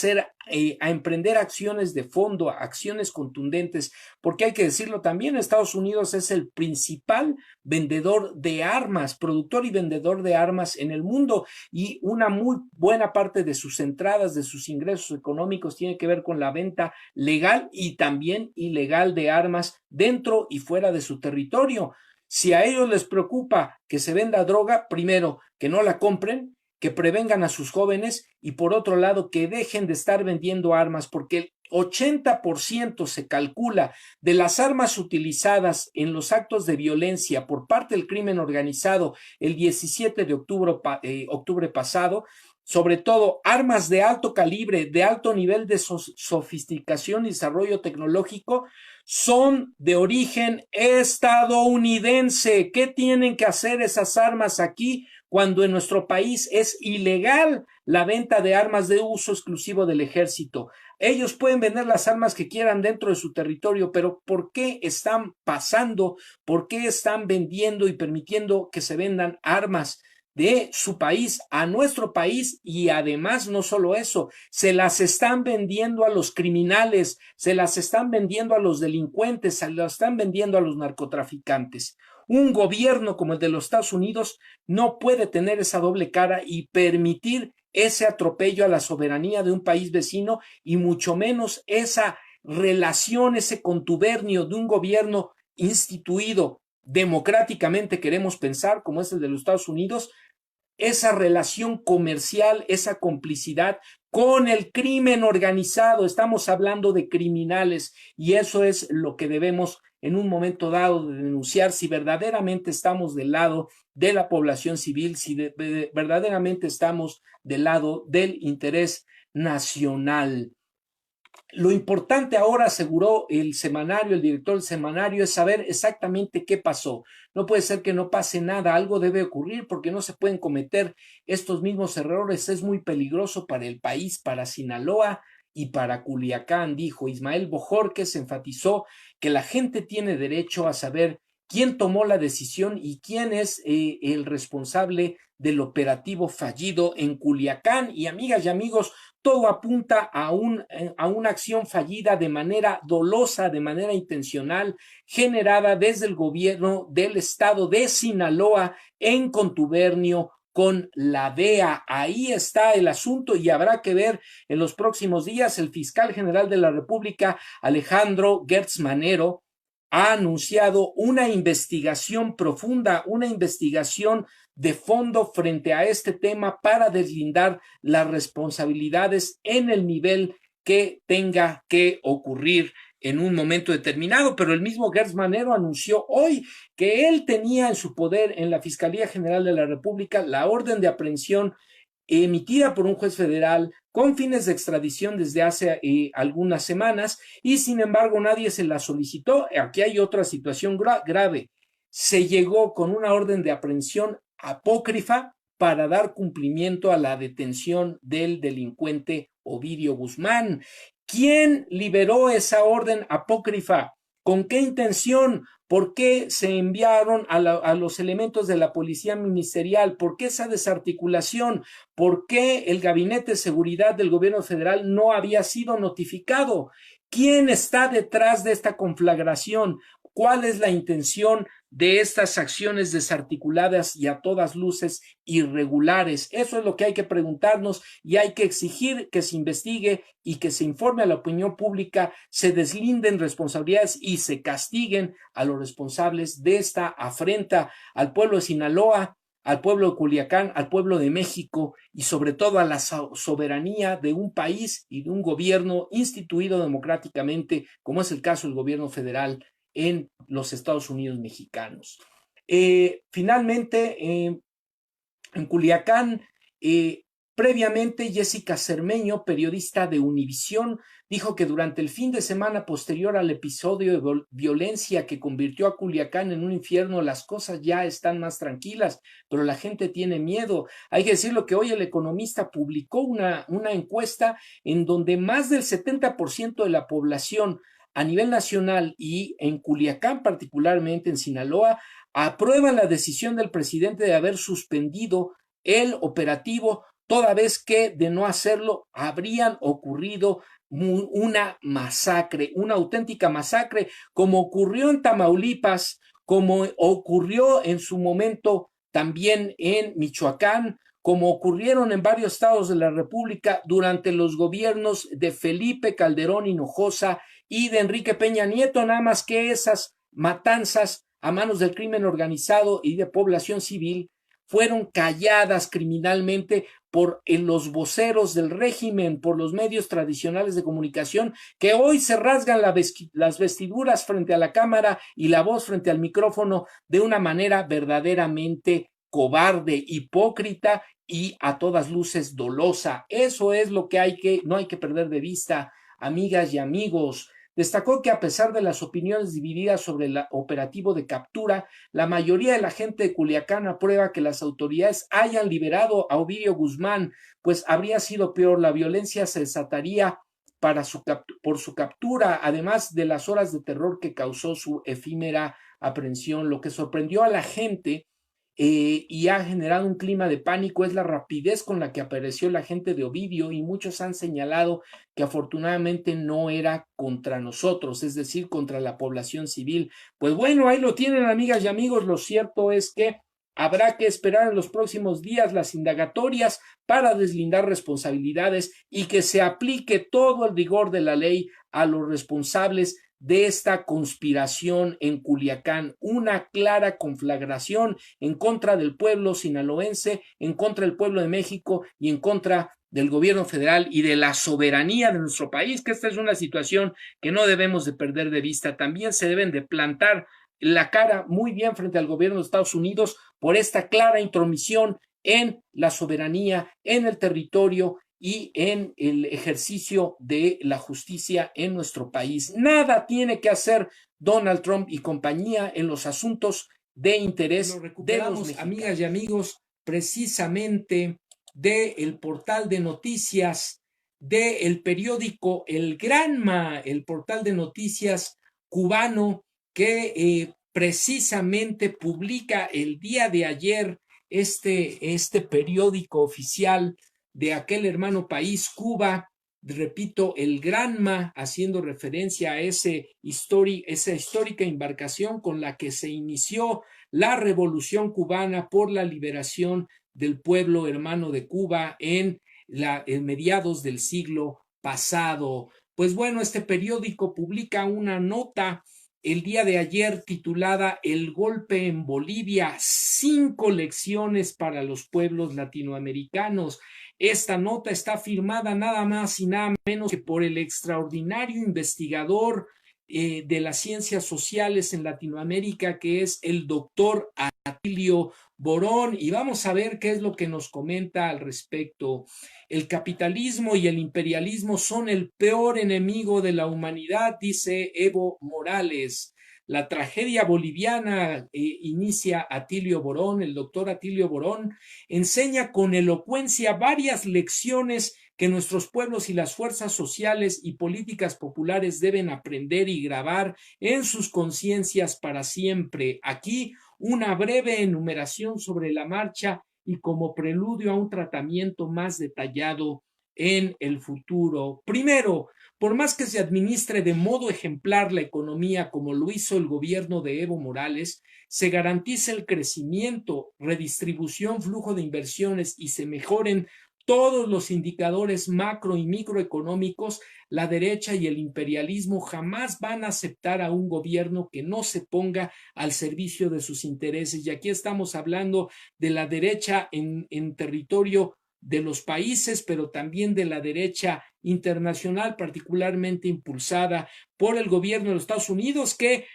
a emprender acciones de fondo, acciones contundentes, porque hay que decirlo también, Estados Unidos es el principal vendedor de armas, productor y vendedor de armas en el mundo, y una muy buena parte de sus entradas, de sus ingresos económicos tiene que ver con la venta legal y también ilegal de armas dentro y fuera de su territorio. Si a ellos les preocupa que se venda droga, primero, que no la compren, que prevengan a sus jóvenes y por otro lado que dejen de estar vendiendo armas, porque el 80% se calcula de las armas utilizadas en los actos de violencia por parte del crimen organizado el 17 de octubre pasado, sobre todo armas de alto calibre, de alto nivel de sofisticación y desarrollo tecnológico, son de origen estadounidense. ¿Qué tienen que hacer esas armas aquí cuando en nuestro país es ilegal la venta de armas de uso exclusivo del ejército? Ellos pueden vender las armas que quieran dentro de su territorio, pero ¿por qué están pasando? ¿Por qué están vendiendo y permitiendo que se vendan armas de su país a nuestro país? Y además no solo eso, se las están vendiendo a los criminales, se las están vendiendo a los delincuentes, se las están vendiendo a los narcotraficantes. Un gobierno como el de los Estados Unidos no puede tener esa doble cara y permitir ese atropello a la soberanía de un país vecino y mucho menos esa relación, ese contubernio de un gobierno instituido democráticamente, queremos pensar, como es el de los Estados Unidos, esa relación comercial, esa complicidad con el crimen organizado. Estamos hablando de criminales y eso es lo que debemos en un momento dado de denunciar si verdaderamente estamos del lado de la población civil, si verdaderamente estamos del lado del interés nacional. Lo importante ahora, aseguró el director del semanario, es saber exactamente qué pasó. No puede ser que no pase nada, algo debe ocurrir porque no se pueden cometer estos mismos errores. Es muy peligroso para el país, para Sinaloa y para Culiacán, dijo. Ismael Bojorquez enfatizó que la gente tiene derecho a saber quién tomó la decisión y quién es el responsable del operativo fallido en Culiacán. Y amigas y amigos, todo apunta a una acción fallida de manera dolosa, de manera intencional, generada desde el gobierno del estado de Sinaloa en contubernio con la DEA. Ahí está el asunto y habrá que ver en los próximos días. El fiscal general de la República, Alejandro Gertz Manero, ha anunciado una investigación profunda, una investigación de fondo frente a este tema para deslindar las responsabilidades en el nivel que tenga que ocurrir en un momento determinado. Pero el mismo Gertz Manero anunció hoy que él tenía en su poder en la Fiscalía General de la República la orden de aprehensión emitida por un juez federal con fines de extradición desde hace algunas semanas y sin embargo nadie se la solicitó. Aquí hay otra situación grave. Se llegó con una orden de aprehensión apócrifa para dar cumplimiento a la detención del delincuente Ovidio Guzmán. ¿Quién liberó esa orden apócrifa? ¿Con qué intención? ¿Por qué se enviaron a los elementos de la policía ministerial? ¿Por qué esa desarticulación? ¿Por qué el Gabinete de Seguridad del Gobierno Federal no había sido notificado? ¿Quién está detrás de esta conflagración? ¿Cuál es la intención de estas acciones desarticuladas y a todas luces irregulares? Eso es lo que hay que preguntarnos y hay que exigir que se investigue y que se informe a la opinión pública, se deslinden responsabilidades y se castiguen a los responsables de esta afrenta al pueblo de Sinaloa, al pueblo de Culiacán, al pueblo de México y sobre todo a la soberanía de un país y de un gobierno instituido democráticamente, como es el caso del gobierno federal en los Estados Unidos mexicanos. Finalmente, en Culiacán, previamente Jessica Cermeño, periodista de Univisión, dijo que durante el fin de semana posterior al episodio de violencia que convirtió a Culiacán en un infierno, las cosas ya están más tranquilas, pero la gente tiene miedo. Hay que decirlo que hoy El Economista publicó una encuesta en donde más del 70% de la población a nivel nacional y en Culiacán, particularmente en Sinaloa, aprueban la decisión del presidente de haber suspendido el operativo, toda vez que de no hacerlo habrían ocurrido una masacre, una auténtica masacre, como ocurrió en Tamaulipas, como ocurrió en su momento también en Michoacán, como ocurrieron en varios estados de la República durante los gobiernos de Felipe Calderón Hinojosa y de Enrique Peña Nieto, nada más que esas matanzas a manos del crimen organizado y de población civil fueron calladas criminalmente por los voceros del régimen, por los medios tradicionales de comunicación, que hoy se rasgan las vestiduras frente a la cámara y la voz frente al micrófono de una manera verdaderamente cobarde, hipócrita y a todas luces dolosa. Eso es lo que no hay que perder de vista, amigas y amigos. Destacó que a pesar de las opiniones divididas sobre el operativo de captura, la mayoría de la gente de Culiacán aprueba que las autoridades hayan liberado a Ovidio Guzmán, pues habría sido peor, la violencia se desataría por su captura, además de las horas de terror que causó su efímera aprehensión. Lo que sorprendió a la gente y ha generado un clima de pánico es la rapidez con la que apareció la gente de Ovidio, y muchos han señalado que afortunadamente no era contra nosotros, es decir, contra la población civil. Pues bueno, ahí lo tienen, amigas y amigos. Lo cierto es que habrá que esperar en los próximos días las indagatorias para deslindar responsabilidades y que se aplique todo el rigor de la ley a los responsables de esta conspiración en Culiacán, una clara conflagración en contra del pueblo sinaloense, en contra del pueblo de México y en contra del gobierno federal y de la soberanía de nuestro país, que esta es una situación que no debemos de perder de vista. También se deben de plantar la cara muy bien frente al gobierno de Estados Unidos por esta clara intromisión en la soberanía, en el territorio y en el ejercicio de la justicia en nuestro país. Nada tiene que hacer Donald Trump y compañía en los asuntos de interés de los mexicanos. Amigas y amigos, precisamente del portal de noticias del periódico El Granma, el portal de noticias cubano que precisamente publica el día de ayer este periódico oficial de aquel hermano país, Cuba, repito, el Granma, haciendo referencia a esa histórica embarcación con la que se inició la revolución cubana por la liberación del pueblo hermano de Cuba en mediados del siglo pasado. Pues bueno, este periódico publica una nota el día de ayer titulada El golpe en Bolivia, 5 lecciones para los pueblos latinoamericanos. Esta nota está firmada nada más y nada menos que por el extraordinario investigador de las ciencias sociales en Latinoamérica, que es el doctor Atilio Borón, y vamos a ver qué es lo que nos comenta al respecto. El capitalismo y el imperialismo son el peor enemigo de la humanidad, dice Evo Morales. La tragedia boliviana, inicia Atilio Borón, el doctor Atilio Borón, enseña con elocuencia varias lecciones que nuestros pueblos y las fuerzas sociales y políticas populares deben aprender y grabar en sus conciencias para siempre. Aquí una breve enumeración sobre la marcha y como preludio a un tratamiento más detallado en el futuro. Primero, por más que se administre de modo ejemplar la economía como lo hizo el gobierno de Evo Morales, se garantice el crecimiento, redistribución, flujo de inversiones y se mejoren todos los indicadores macro y microeconómicos, la derecha y el imperialismo jamás van a aceptar a un gobierno que no se ponga al servicio de sus intereses. Y aquí estamos hablando de la derecha en territorio de los países, pero también de la derecha internacional, particularmente impulsada por el gobierno de los Estados Unidos, que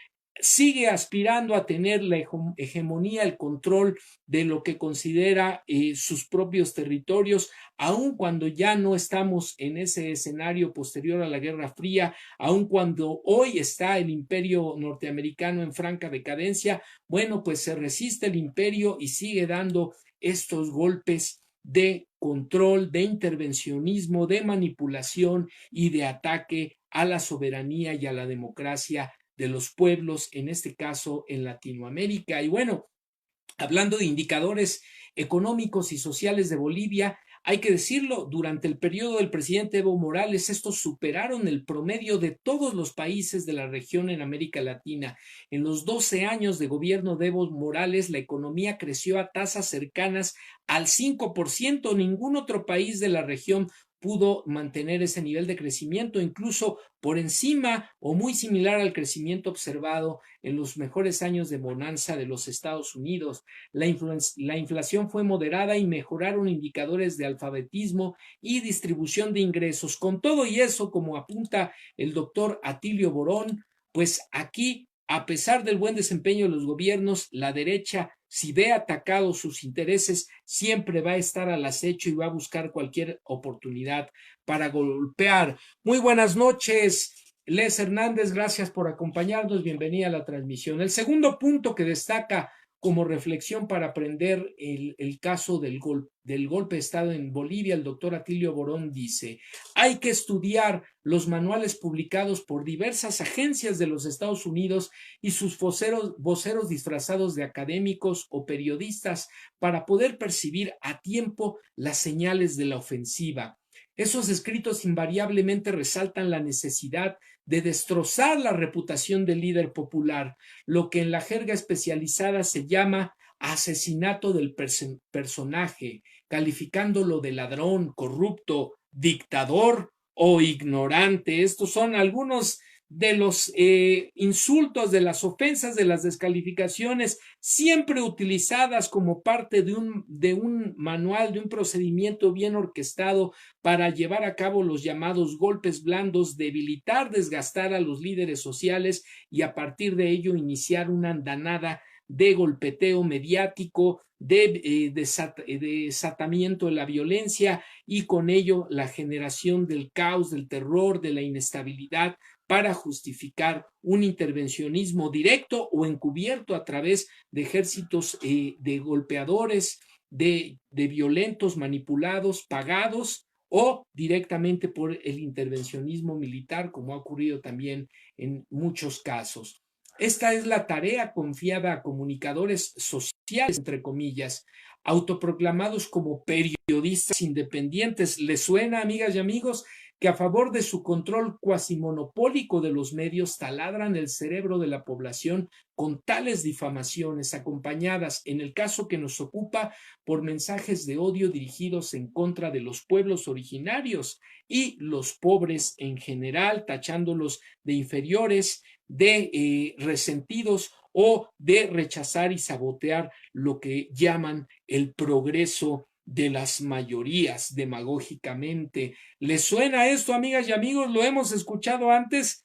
sigue aspirando a tener la hegemonía, el control de lo que considera sus propios territorios, aun cuando ya no estamos en ese escenario posterior a la Guerra Fría, aun cuando hoy está el imperio norteamericano en franca decadencia. Bueno, pues se resiste el imperio y sigue dando estos golpes de control, de intervencionismo, de manipulación y de ataque a la soberanía y a la democracia de los pueblos, en este caso en Latinoamérica. Y bueno, hablando de indicadores económicos y sociales de Bolivia, hay que decirlo, durante el periodo del presidente Evo Morales, estos superaron el promedio de todos los países de la región en América Latina. En los 12 años de gobierno de Evo Morales, la economía creció a tasas cercanas al 5%. Ningún otro país de la región pudo mantener ese nivel de crecimiento, incluso por encima o muy similar al crecimiento observado en los mejores años de bonanza de los Estados Unidos. La inflación fue moderada y mejoraron indicadores de alfabetismo y distribución de ingresos. Con todo y eso, como apunta el doctor Atilio Borón, pues aquí, a pesar del buen desempeño de los gobiernos, la derecha, si ve atacados sus intereses, siempre va a estar al acecho y va a buscar cualquier oportunidad para golpear. Muy buenas noches, Les Hernández, gracias por acompañarnos, bienvenida a la transmisión. El segundo punto que destaca como reflexión para aprender el caso del golpe de Estado en Bolivia, el doctor Atilio Borón dice, hay que estudiar los manuales publicados por diversas agencias de los Estados Unidos y sus voceros disfrazados de académicos o periodistas para poder percibir a tiempo las señales de la ofensiva. Esos escritos invariablemente resaltan la necesidad de destrozar la reputación del líder popular, lo que en la jerga especializada se llama asesinato del personaje, calificándolo de ladrón, corrupto, dictador o ignorante. Estos son algunos de los insultos, de las ofensas, de las descalificaciones, siempre utilizadas como parte de un manual, de un procedimiento bien orquestado para llevar a cabo los llamados golpes blandos, debilitar, desgastar a los líderes sociales y a partir de ello iniciar una andanada de golpeteo mediático, de desatamiento de la violencia y con ello la generación del caos, del terror, de la inestabilidad para justificar un intervencionismo directo o encubierto a través de ejércitos de golpeadores, de violentos manipulados, pagados o directamente por el intervencionismo militar, como ha ocurrido también en muchos casos. Esta es la tarea confiada a comunicadores sociales, entre comillas, autoproclamados como periodistas independientes. ¿Les suena, amigas y amigos, que a favor de su control cuasimonopólico de los medios taladran el cerebro de la población con tales difamaciones, acompañadas, en el caso que nos ocupa, por mensajes de odio dirigidos en contra de los pueblos originarios y los pobres en general, tachándolos de inferiores, de resentidos o de rechazar y sabotear lo que llaman el progreso de las mayorías demagógicamente? ¿Les suena esto, amigas y amigos? ¿Lo hemos escuchado antes?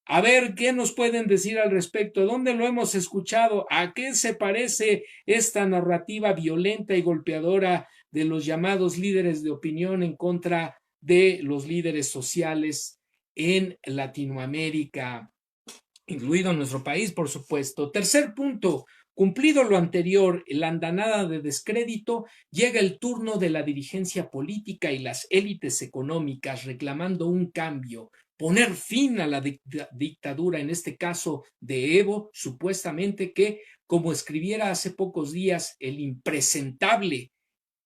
A ver, ¿qué nos pueden decir al respecto? ¿Dónde lo hemos escuchado? ¿A qué se parece esta narrativa violenta y golpeadora de los llamados líderes de opinión en contra de los líderes sociales en Latinoamérica, incluido nuestro país, por supuesto? Tercer punto, cumplido lo anterior, la andanada de descrédito, llega el turno de la dirigencia política y las élites económicas reclamando un cambio, poner fin a la dictadura, en este caso de Evo, supuestamente que, como escribiera hace pocos días el impresentable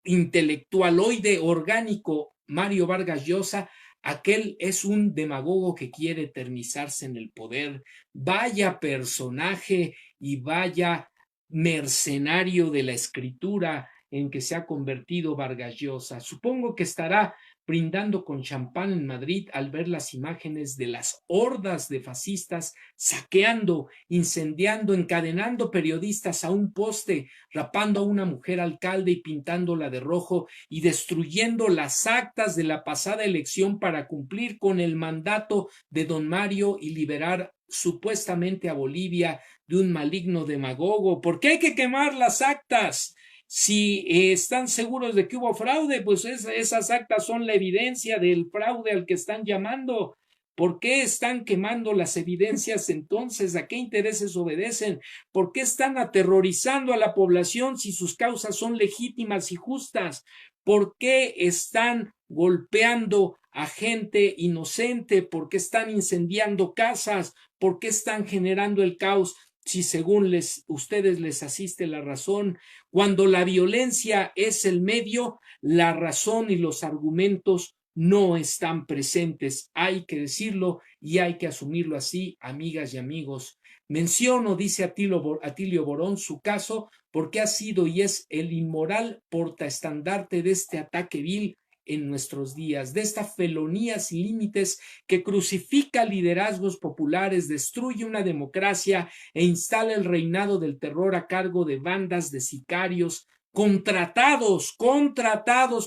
intelectualoide orgánico Mario Vargas Llosa, aquel es un demagogo que quiere eternizarse en el poder. Vaya personaje y vaya mercenario de la escritura en que se ha convertido Vargas Llosa. Supongo que estará brindando con champán en Madrid al ver las imágenes de las hordas de fascistas saqueando, incendiando, encadenando periodistas a un poste, rapando a una mujer alcalde y pintándola de rojo y destruyendo las actas de la pasada elección para cumplir con el mandato de don Mario y liberar supuestamente a Bolivia de un maligno demagogo. ¿Por qué hay que quemar las actas? Si están seguros de que hubo fraude, pues esas actas son la evidencia del fraude al que están llamando. ¿Por qué están quemando las evidencias entonces? ¿A qué intereses obedecen? ¿Por qué están aterrorizando a la población si sus causas son legítimas y justas? ¿Por qué están golpeando a gente inocente? ¿Por qué están incendiando casas? ¿Por qué están generando el caos? Si según ustedes les asiste la razón, cuando la violencia es el medio, la razón y los argumentos no están presentes. Hay que decirlo y hay que asumirlo así, amigas y amigos. Menciono, dice Atilio Borón, su caso porque ha sido y es el inmoral portaestandarte de este ataque vil en nuestros días, de esta felonía sin límites que crucifica liderazgos populares, destruye una democracia e instala el reinado del terror a cargo de bandas de sicarios contratados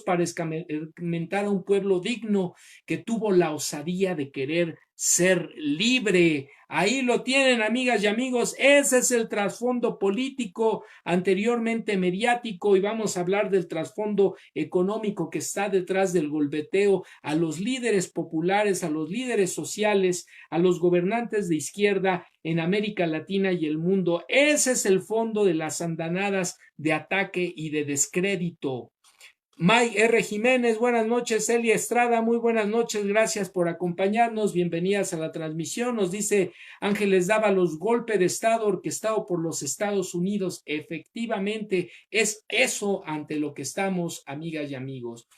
para escarmentar a un pueblo digno que tuvo la osadía de querer ser libre. Ahí lo tienen, amigas y amigos. Ese es el trasfondo político, anteriormente mediático, y vamos a hablar del trasfondo económico que está detrás del golpeteo a los líderes populares, a los líderes sociales, a los gobernantes de izquierda en América Latina y el mundo. Ese es el fondo de las andanadas de ataque y de descrédito. Mike R. Jiménez, buenas noches. Celia Estrada, muy buenas noches. Gracias por acompañarnos. Bienvenidas a la transmisión. Nos dice Ángeles Dávalos, golpe de Estado orquestado por los Estados Unidos. Efectivamente, es eso ante lo que estamos, amigas y amigos.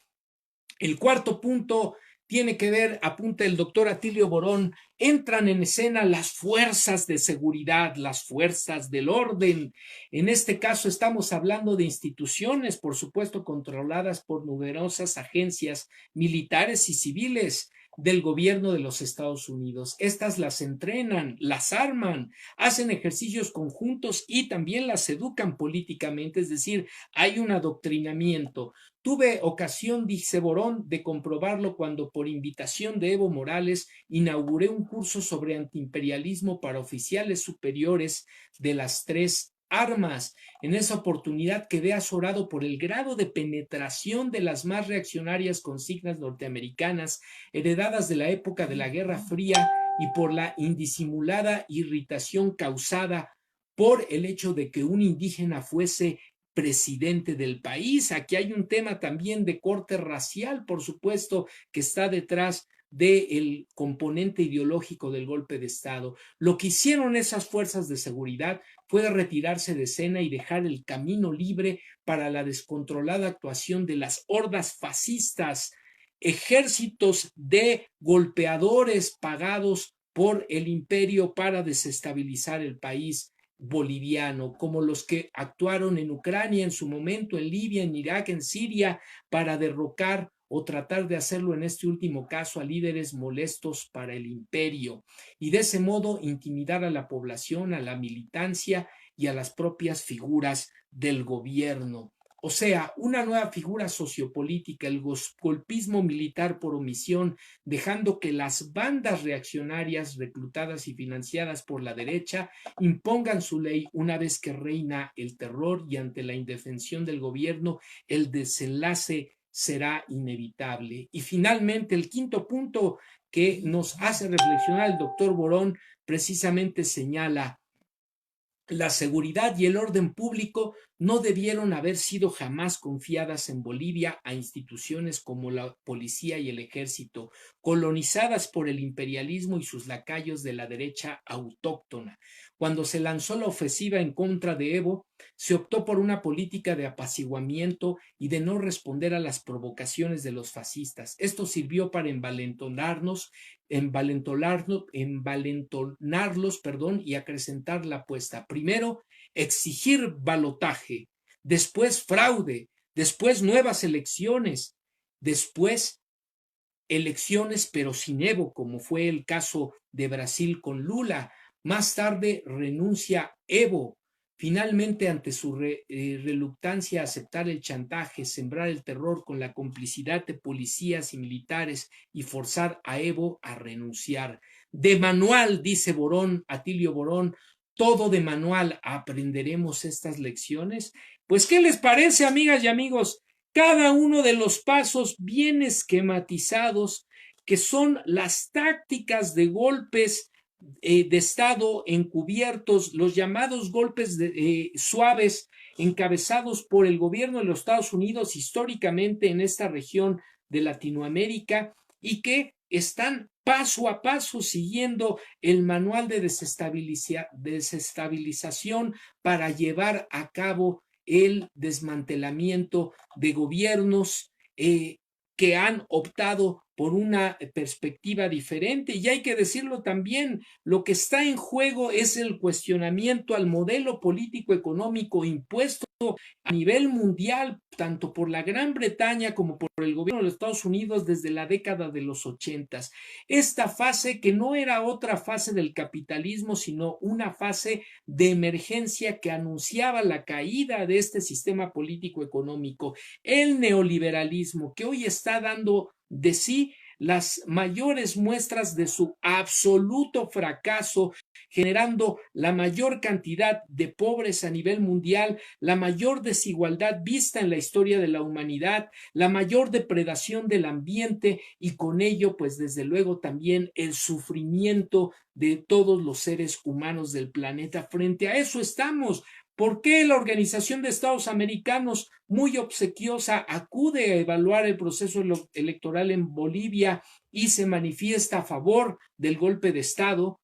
El cuarto punto tiene que ver, apunta el doctor Atilio Borón, entran en escena las fuerzas de seguridad, las fuerzas del orden. En este caso estamos hablando de instituciones, por supuesto, controladas por numerosas agencias militares y civiles del gobierno de los Estados Unidos. Estas las entrenan, las arman, hacen ejercicios conjuntos y también las educan políticamente, es decir, hay un adoctrinamiento. Tuve ocasión, dice Borón, de comprobarlo cuando por invitación de Evo Morales inauguré un curso sobre antiimperialismo para oficiales superiores de las tres armas. En esa oportunidad quedé azorado por el grado de penetración de las más reaccionarias consignas norteamericanas heredadas de la época de la Guerra Fría y por la indisimulada irritación causada por el hecho de que un indígena fuese presidente del país. Aquí hay un tema también de corte racial, por supuesto, que está detrás del componente ideológico del golpe de Estado. Lo que hicieron esas fuerzas de seguridad fue retirarse de escena y dejar el camino libre para la descontrolada actuación de las hordas fascistas, ejércitos de golpeadores pagados por el imperio para desestabilizar el país boliviano, como los que actuaron en Ucrania en su momento, en Libia, en Irak, en Siria, para derrocar o tratar de hacerlo en este último caso a líderes molestos para el imperio y de ese modo intimidar a la población, a la militancia y a las propias figuras del gobierno. O sea, una nueva figura sociopolítica, el golpismo militar por omisión, dejando que las bandas reaccionarias reclutadas y financiadas por la derecha impongan su ley una vez que reina el terror y ante la indefensión del gobierno, el desenlace será inevitable. Y finalmente, el quinto punto que nos hace reflexionar el doctor Borón precisamente señala: la seguridad y el orden público no debieron haber sido jamás confiadas en Bolivia a instituciones como la policía y el ejército, colonizadas por el imperialismo y sus lacayos de la derecha autóctona. Cuando se lanzó la ofensiva en contra de Evo, se optó por una política de apaciguamiento y de no responder a las provocaciones de los fascistas. Esto sirvió para envalentonarlos, y acrecentar la apuesta. Primero, exigir balotaje, después fraude, después nuevas elecciones, después elecciones pero sin Evo, como fue el caso de Brasil con Lula. Más tarde renuncia Evo. Finalmente, ante su reluctancia a aceptar el chantaje, sembrar el terror con la complicidad de policías y militares y forzar a Evo a renunciar. De manual, dice Borón, Atilio Borón, todo de manual. ¿Aprenderemos estas lecciones? Pues, ¿qué les parece, amigas y amigos? Cada uno de los pasos bien esquematizados, que son las tácticas de golpes de Estado encubiertos, los llamados golpes suaves, encabezados por el gobierno de los Estados Unidos históricamente en esta región de Latinoamérica, y que están paso a paso siguiendo el manual de desestabilización para llevar a cabo el desmantelamiento de gobiernos que han optado por una perspectiva diferente. Y hay que decirlo también, lo que está en juego es el cuestionamiento al modelo político económico impuesto a nivel mundial, tanto por la Gran Bretaña como por el gobierno de los Estados Unidos desde la década de los 80. Esta fase, que no era otra fase del capitalismo, sino una fase de emergencia que anunciaba la caída de este sistema político económico, el neoliberalismo, que hoy está dando de sí las mayores muestras de su absoluto fracaso, generando la mayor cantidad de pobres a nivel mundial, la mayor desigualdad vista en la historia de la humanidad, la mayor depredación del ambiente y con ello, pues desde luego también el sufrimiento de todos los seres humanos del planeta. Frente a eso estamos. ¿Por qué la Organización de Estados Americanos, muy obsequiosa, acude a evaluar el proceso electoral en Bolivia y se manifiesta a favor del golpe de Estado,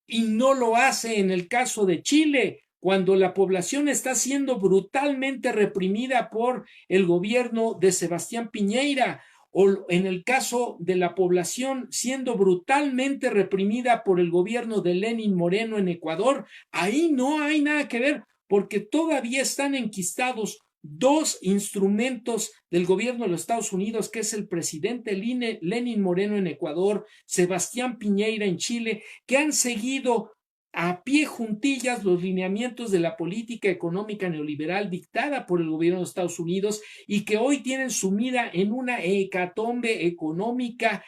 y no lo hace en el caso de Chile, cuando la población está siendo brutalmente reprimida por el gobierno de Sebastián Piñera, o en el caso de la población siendo brutalmente reprimida por el gobierno de Lenín Moreno en Ecuador? Ahí no hay nada que ver, porque todavía están enquistados dos instrumentos del gobierno de los Estados Unidos, que es el presidente Lenín Moreno en Ecuador, Sebastián Piñera en Chile, que han seguido a pie juntillas los lineamientos de la política económica neoliberal dictada por el gobierno de Estados Unidos, y que hoy tienen sumida en una hecatombe económica,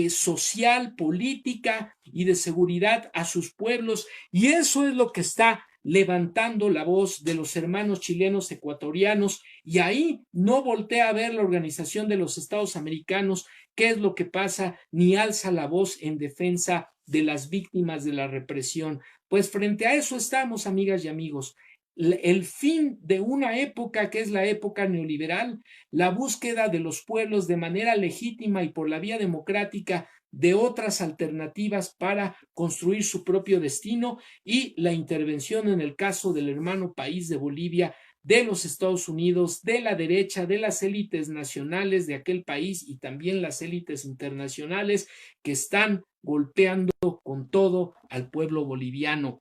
social, política y de seguridad a sus pueblos. Y eso es lo que está levantando la voz de los hermanos chilenos ecuatorianos, y ahí no voltea a ver la Organización de los Estados Americanos qué es lo que pasa, ni alza la voz en defensa de las víctimas de la represión. Pues frente a eso estamos, amigas y amigos. El fin de una época que es la época neoliberal, la búsqueda de los pueblos de manera legítima y por la vía democrática de otras alternativas para construir su propio destino, y la intervención en el caso del hermano país de Bolivia de los Estados Unidos, de la derecha, de las élites nacionales de aquel país y también las élites internacionales, que están golpeando con todo al pueblo boliviano.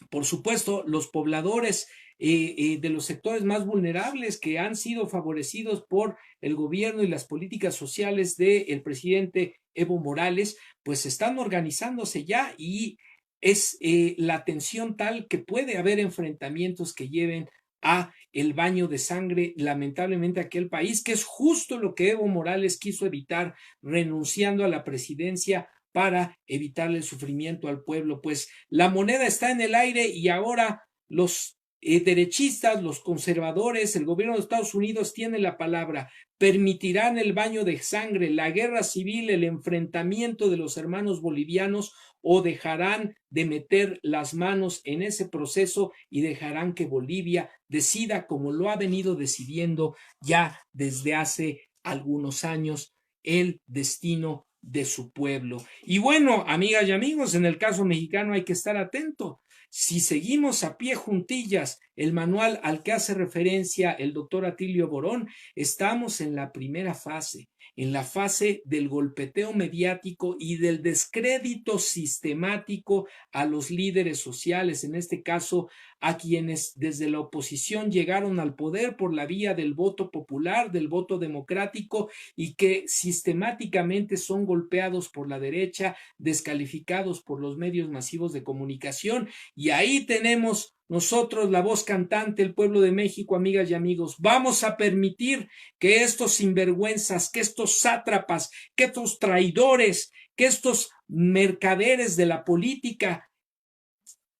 Por supuesto, los pobladores de los sectores más vulnerables, que han sido favorecidos por el gobierno y las políticas sociales del presidente Evo Morales, pues están organizándose ya, y es la tensión tal que puede haber enfrentamientos que lleven a el baño de sangre, lamentablemente, a aquel país, que es justo lo que Evo Morales quiso evitar renunciando a la presidencia para evitarle el sufrimiento al pueblo. Pues la moneda está en el aire y ahora los derechistas, los conservadores, el gobierno de Estados Unidos tiene la palabra. Permitirán el baño de sangre, la guerra civil, el enfrentamiento de los hermanos bolivianos, o dejarán de meter las manos en ese proceso y dejarán que Bolivia decida, como lo ha venido decidiendo ya desde hace algunos años, el destino de su pueblo. Y bueno, amigas y amigos, en el caso mexicano hay que estar atento. Si seguimos a pie juntillas el manual al que hace referencia el doctor Atilio Borón, estamos en la primera fase, en la fase del golpeteo mediático y del descrédito sistemático a los líderes sociales, en este caso a quienes desde la oposición llegaron al poder por la vía del voto popular, del voto democrático, y que sistemáticamente son golpeados por la derecha, descalificados por los medios masivos de comunicación. Y ahí tenemos nosotros la voz cantante, el pueblo de México, amigas y amigos. Vamos a permitir que estos sinvergüenzas, que estos sátrapas, que estos traidores, que estos mercaderes de la política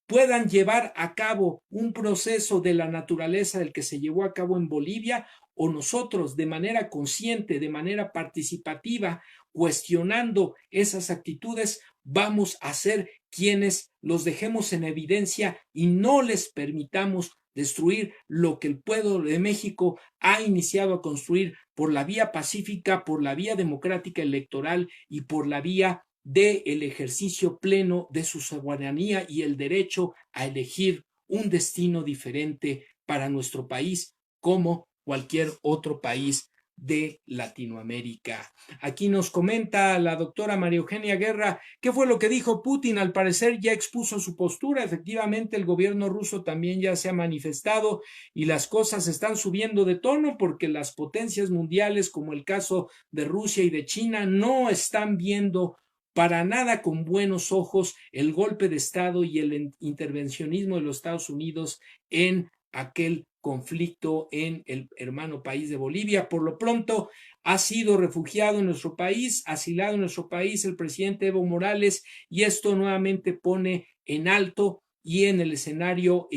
puedan llevar a cabo un proceso de la naturaleza del que se llevó a cabo en Bolivia, o nosotros de manera consciente, de manera participativa, cuestionando esas actitudes, vamos a ser quienes los dejemos en evidencia y no les permitamos destruir lo que el pueblo de México ha iniciado a construir por la vía pacífica, por la vía democrática electoral y por la vía del ejercicio pleno de su soberanía y el derecho a elegir un destino diferente para nuestro país, como cualquier otro país de Latinoamérica. Aquí nos comenta la doctora María Eugenia Guerra, ¿qué fue lo que dijo Putin? Al parecer ya expuso su postura. Efectivamente, el gobierno ruso también ya se ha manifestado y las cosas están subiendo de tono porque las potencias mundiales, como el caso de Rusia y de China, no están viendo para nada con buenos ojos el golpe de Estado y el intervencionismo de los Estados Unidos en aquel conflicto en el hermano país de Bolivia. Por lo pronto, ha sido refugiado en nuestro país, asilado en nuestro país el presidente Evo Morales, y esto nuevamente pone en alto y en el escenario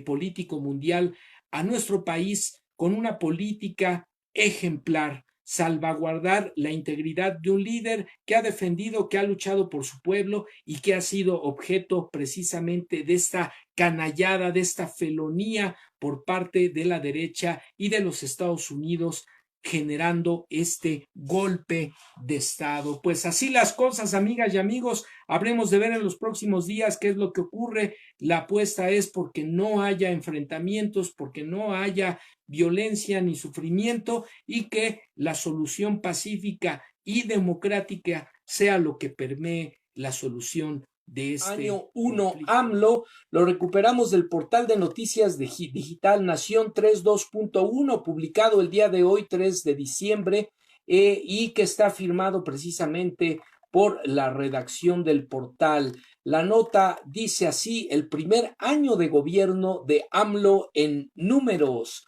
político mundial a nuestro país con una política ejemplar, salvaguardar la integridad de un líder que ha defendido, que ha luchado por su pueblo y que ha sido objeto precisamente de esta canallada, de esta felonía por parte de la derecha y de los Estados Unidos, generando este golpe de Estado. Pues así las cosas, amigas y amigos, habremos de ver en los próximos días qué es lo que ocurre. La apuesta es porque no haya enfrentamientos, porque no haya violencia ni sufrimiento, y que la solución pacífica y democrática sea lo que permee la solución de este año 1 AMLO. Lo recuperamos del portal de noticias digital Nación 32.1, publicado el día de hoy, 3 de diciembre, y que está firmado precisamente por la redacción del portal. La nota dice así: el primer año de gobierno de AMLO en números.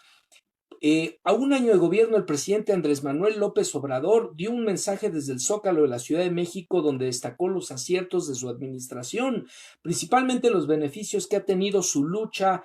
A un año de gobierno, el presidente Andrés Manuel López Obrador dio un mensaje desde el Zócalo de la Ciudad de México donde destacó los aciertos de su administración, principalmente los beneficios que ha tenido su lucha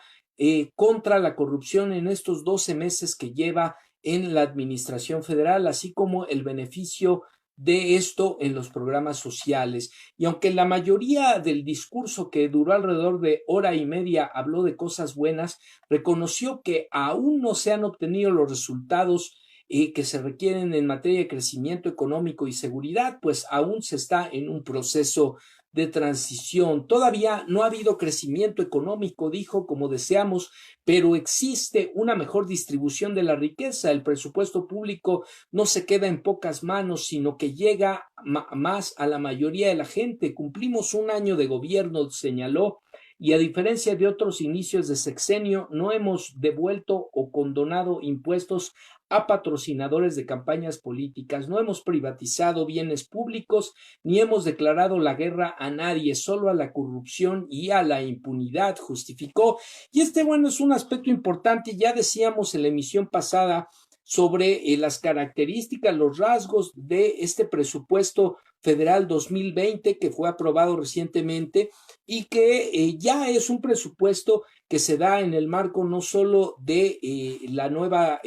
contra la corrupción en estos 12 meses que lleva en la administración federal, así como el beneficio de esto en los programas sociales. Y aunque la mayoría del discurso, que duró alrededor de hora y media, habló de cosas buenas, reconoció que aún no se han obtenido los resultados que se requieren en materia de crecimiento económico y seguridad, pues aún se está en un proceso de transición. Todavía no ha habido crecimiento económico, dijo, como deseamos, pero existe una mejor distribución de la riqueza. El presupuesto público no se queda en pocas manos, sino que llega más a la mayoría de la gente. Cumplimos un año de gobierno, señaló, y a diferencia de otros inicios de sexenio, no hemos devuelto o condonado impuestos a patrocinadores de campañas políticas, no hemos privatizado bienes públicos, ni hemos declarado la guerra a nadie, solo a la corrupción y a la impunidad, justificó. Y bueno, es un aspecto importante, ya decíamos en la emisión pasada sobre las características, los rasgos de este presupuesto federal 2020 que fue aprobado recientemente y que ya es un presupuesto que se da en el marco no solo de la nueva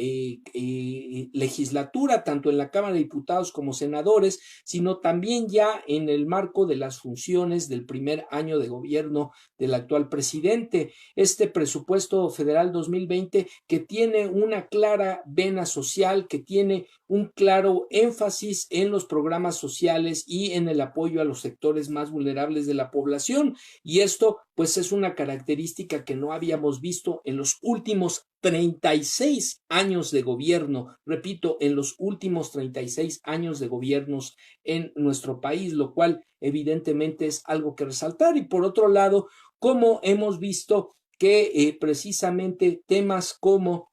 legislatura, tanto en la Cámara de Diputados como senadores, sino también ya en el marco de las funciones del primer año de gobierno del actual presidente. Este presupuesto federal 2020 que tiene una clara vena social, que tiene un claro énfasis en los programas sociales y en el apoyo a los sectores más vulnerables de la población. Y esto, pues, es una característica que no habíamos visto en los últimos 36 años de gobierno, repito, en los últimos 36 años de gobiernos en nuestro país, lo cual evidentemente es algo que resaltar. Y por otro lado, como hemos visto que precisamente temas como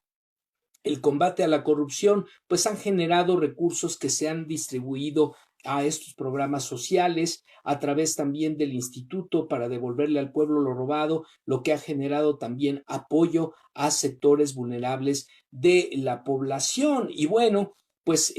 el combate a la corrupción, pues han generado recursos que se han distribuido a estos programas sociales a través también del instituto para devolverle al pueblo lo robado, lo que ha generado también apoyo a sectores vulnerables de la población. Y bueno, pues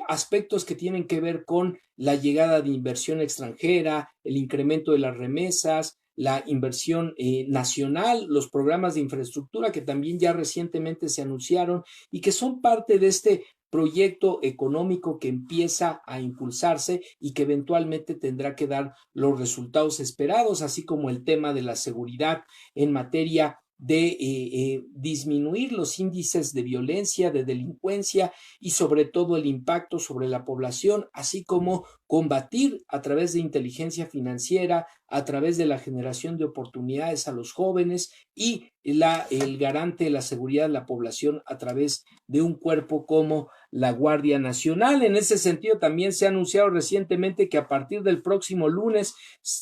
aspectos que tienen que ver con la llegada de inversión extranjera, el incremento de las remesas, la inversión nacional, los programas de infraestructura que también ya recientemente se anunciaron y que son parte de este proyecto económico que empieza a impulsarse y que eventualmente tendrá que dar los resultados esperados, así como el tema de la seguridad en materia de disminuir los índices de violencia, de delincuencia y sobre todo el impacto sobre la población, así como combatir a través de inteligencia financiera, a través de la generación de oportunidades a los jóvenes y el garante de la seguridad de la población a través de un cuerpo como la Guardia Nacional. En ese sentido, también se ha anunciado recientemente que a partir del próximo lunes,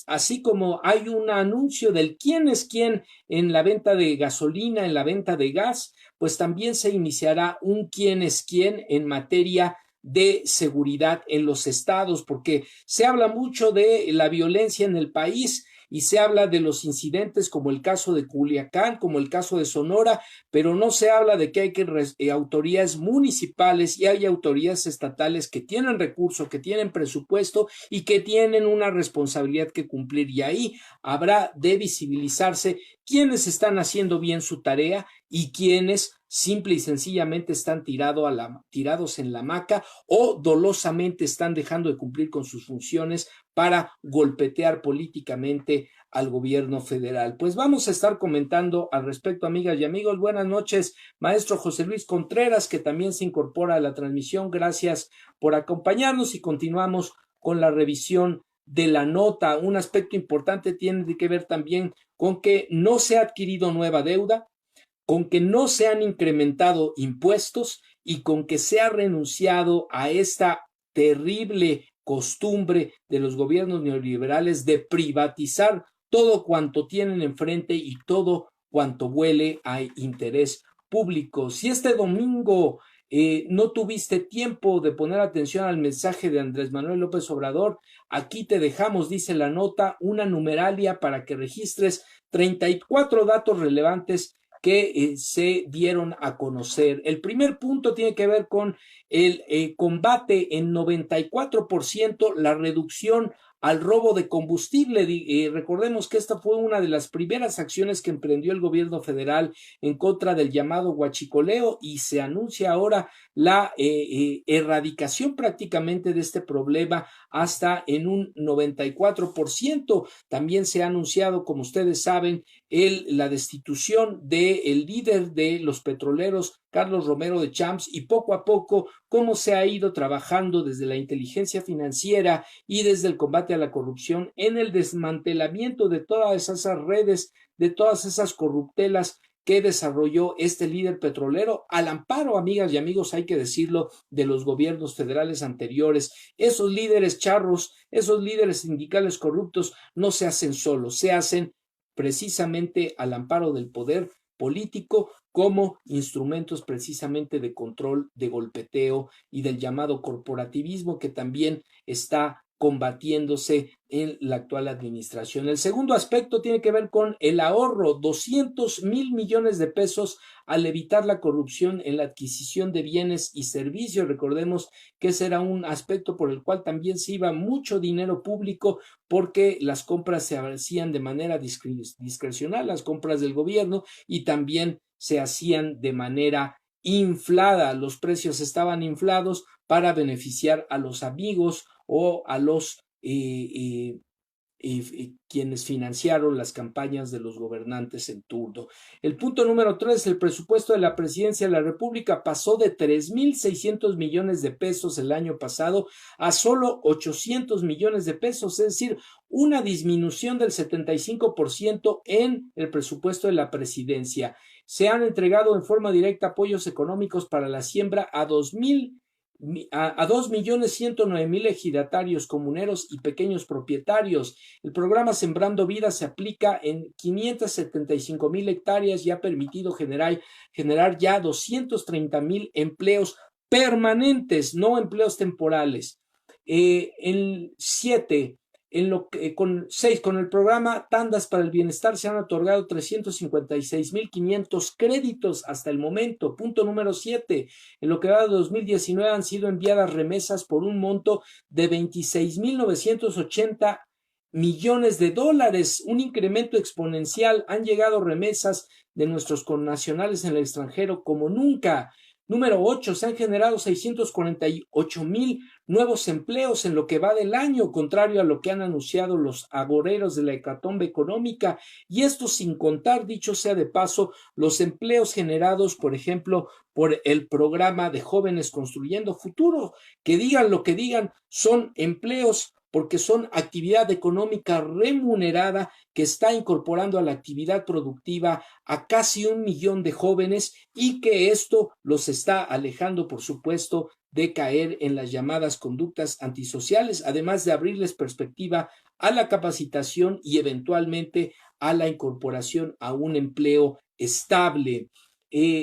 así como hay un anuncio del quién es quién en la venta de gasolina, en la venta de gas, pues también se iniciará un quién es quién en materia de seguridad en los estados, porque se habla mucho de la violencia en el país y se habla de los incidentes como el caso de Culiacán, como el caso de Sonora, pero no se habla de que hay autoridades municipales y hay autoridades estatales que tienen recursos, que tienen presupuesto y que tienen una responsabilidad que cumplir. Y ahí habrá de visibilizarse quiénes están haciendo bien su tarea y quienes simple y sencillamente están tirados en la hamaca o dolosamente están dejando de cumplir con sus funciones para golpetear políticamente al gobierno federal. Pues vamos a estar comentando al respecto, amigas y amigos. Buenas noches, maestro José Luis Contreras, que también se incorpora a la transmisión. Gracias por acompañarnos y continuamos con la revisión de la nota. Un aspecto importante tiene que ver también con que no se ha adquirido nueva deuda, con que no se han incrementado impuestos y con que se ha renunciado a esta terrible costumbre de los gobiernos neoliberales de privatizar todo cuanto tienen enfrente y todo cuanto huele a interés público. Si este domingo no tuviste tiempo de poner atención al mensaje de Andrés Manuel López Obrador, aquí te dejamos, dice la nota, una numeralia para que registres 34 datos relevantes que se dieron a conocer. El primer punto tiene que ver con el combate en 94%, la reducción al robo de combustible. Recordemos que esta fue una de las primeras acciones que emprendió el gobierno federal en contra del llamado huachicoleo y se anuncia ahora la erradicación prácticamente de este problema hasta en un 94%. También se ha anunciado, como ustedes saben, la destitución del líder de los petroleros, Carlos Romero de Champs, y poco a poco cómo se ha ido trabajando desde la inteligencia financiera y desde el combate a la corrupción en el desmantelamiento de todas esas redes, de todas esas corruptelas que desarrolló este líder petrolero al amparo, amigas y amigos, hay que decirlo, de los gobiernos federales anteriores. Esos líderes charros, esos líderes sindicales corruptos no se hacen solos, se hacen precisamente al amparo del poder político como instrumentos precisamente de control, de golpeteo y del llamado corporativismo que también está combatiéndose en la actual administración. El segundo aspecto tiene que ver con el ahorro, 200,000 millones de pesos al evitar la corrupción en la adquisición de bienes y servicios. Recordemos que ese era un aspecto por el cual también se iba mucho dinero público porque las compras se hacían de manera discrecional, las compras del gobierno, y también se hacían de manera inflada, los precios estaban inflados para beneficiar a los amigos o a los quienes financiaron las campañas de los gobernantes en turno. El punto número 3, el presupuesto de la Presidencia de la República pasó de 3,600 millones de pesos el año pasado a solo 800 millones de pesos, es decir, una disminución del 75% en el presupuesto de la Presidencia. Se han entregado en forma directa apoyos económicos para la siembra a 2,109,000 ejidatarios, comuneros y pequeños propietarios. El programa Sembrando Vida se aplica en 575,000 hectáreas y ha permitido generar ya 230,000 empleos permanentes, no empleos temporales. El 7, con el programa Tandas para el Bienestar se han otorgado 356,500 créditos hasta el momento. Punto número 7, en lo que va de 2019 han sido enviadas remesas por un monto de 26,980 millones de dólares, un incremento exponencial. Han llegado remesas de nuestros connacionales en el extranjero como nunca. Número 8, se han generado 648,000 nuevos empleos en lo que va del año, contrario a lo que han anunciado los agoreros de la hecatombe económica, y esto sin contar, dicho sea de paso, los empleos generados, por ejemplo, por el programa de Jóvenes Construyendo Futuro. Que digan lo que digan, son empleos porque son actividad económica remunerada que está incorporando a la actividad productiva a casi 1,000,000 de jóvenes, y que esto los está alejando, por supuesto, de caer en las llamadas conductas antisociales, además de abrirles perspectiva a la capacitación y eventualmente a la incorporación a un empleo estable.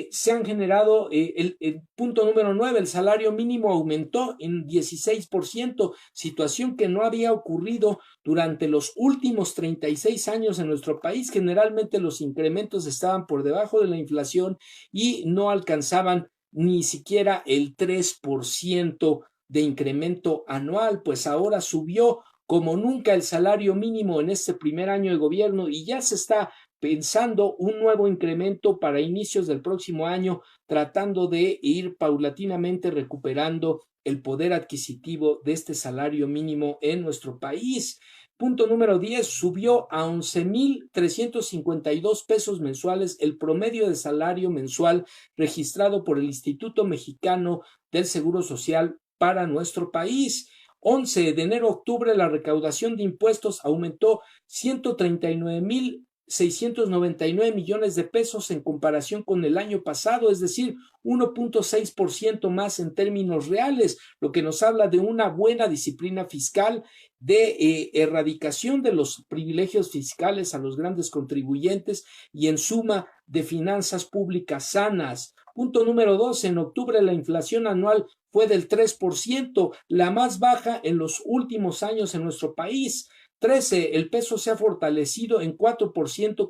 Se han generado, el punto número 9, el salario mínimo aumentó en 16%, situación que no había ocurrido durante los últimos 36 años en nuestro país. Generalmente los incrementos estaban por debajo de la inflación y no alcanzaban ni siquiera el 3% de incremento anual, pues ahora subió como nunca el salario mínimo en este primer año de gobierno y ya se está pensando un nuevo incremento para inicios del próximo año, tratando de ir paulatinamente recuperando el poder adquisitivo de este salario mínimo en nuestro país. Punto número 10, subió a 11,352 pesos mensuales el promedio de salario mensual registrado por el Instituto Mexicano del Seguro Social para nuestro país. 11 de enero a octubre, la recaudación de impuestos aumentó 139,699 millones de pesos en comparación con el año pasado, es decir, 1,6% más en términos reales, lo que nos habla de una buena disciplina fiscal, de erradicación de los privilegios fiscales a los grandes contribuyentes y, en suma, de finanzas públicas sanas. Punto número 2, en octubre la inflación anual fue del 3%, la más baja en los últimos años en nuestro país. 13, el peso se ha fortalecido en 4%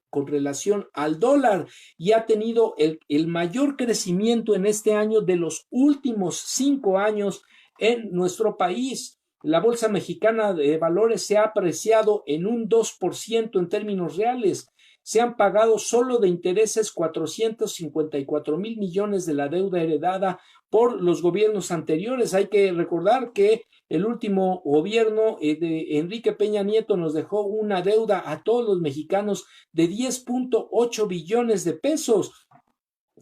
con relación al dólar y ha tenido el mayor crecimiento en este año de los últimos 5 años en nuestro país. La Bolsa Mexicana de Valores se ha apreciado en un 2% en términos reales. Se han pagado solo de intereses 454,000 millones de la deuda heredada por los gobiernos anteriores. Hay que recordar que el último gobierno de Enrique Peña Nieto nos dejó una deuda a todos los mexicanos de 10,8 billones de pesos,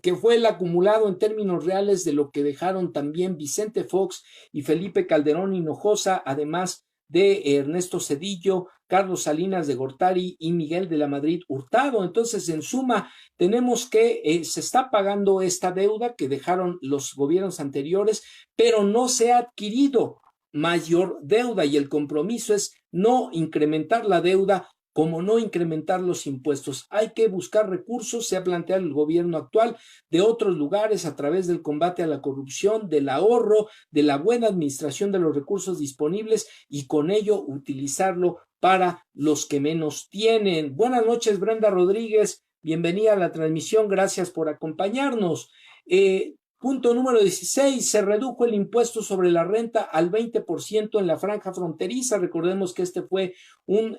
que fue el acumulado en términos reales de lo que dejaron también Vicente Fox y Felipe Calderón Hinojosa, además de Ernesto Zedillo, Carlos Salinas de Gortari y Miguel de la Madrid Hurtado. Entonces, en suma, tenemos que se está pagando esta deuda que dejaron los gobiernos anteriores, pero no se ha adquirido mayor deuda, y el compromiso es no incrementar la deuda como no incrementar los impuestos. Hay que buscar recursos, se ha planteado el gobierno actual, de otros lugares a través del combate a la corrupción, del ahorro, de la buena administración de los recursos disponibles y con ello utilizarlo para los que menos tienen. Buenas noches, Brenda Rodríguez. Bienvenida a la transmisión. Gracias por acompañarnos. Punto número 16, se redujo el impuesto sobre la renta al 20% en la franja fronteriza. Recordemos que este fue un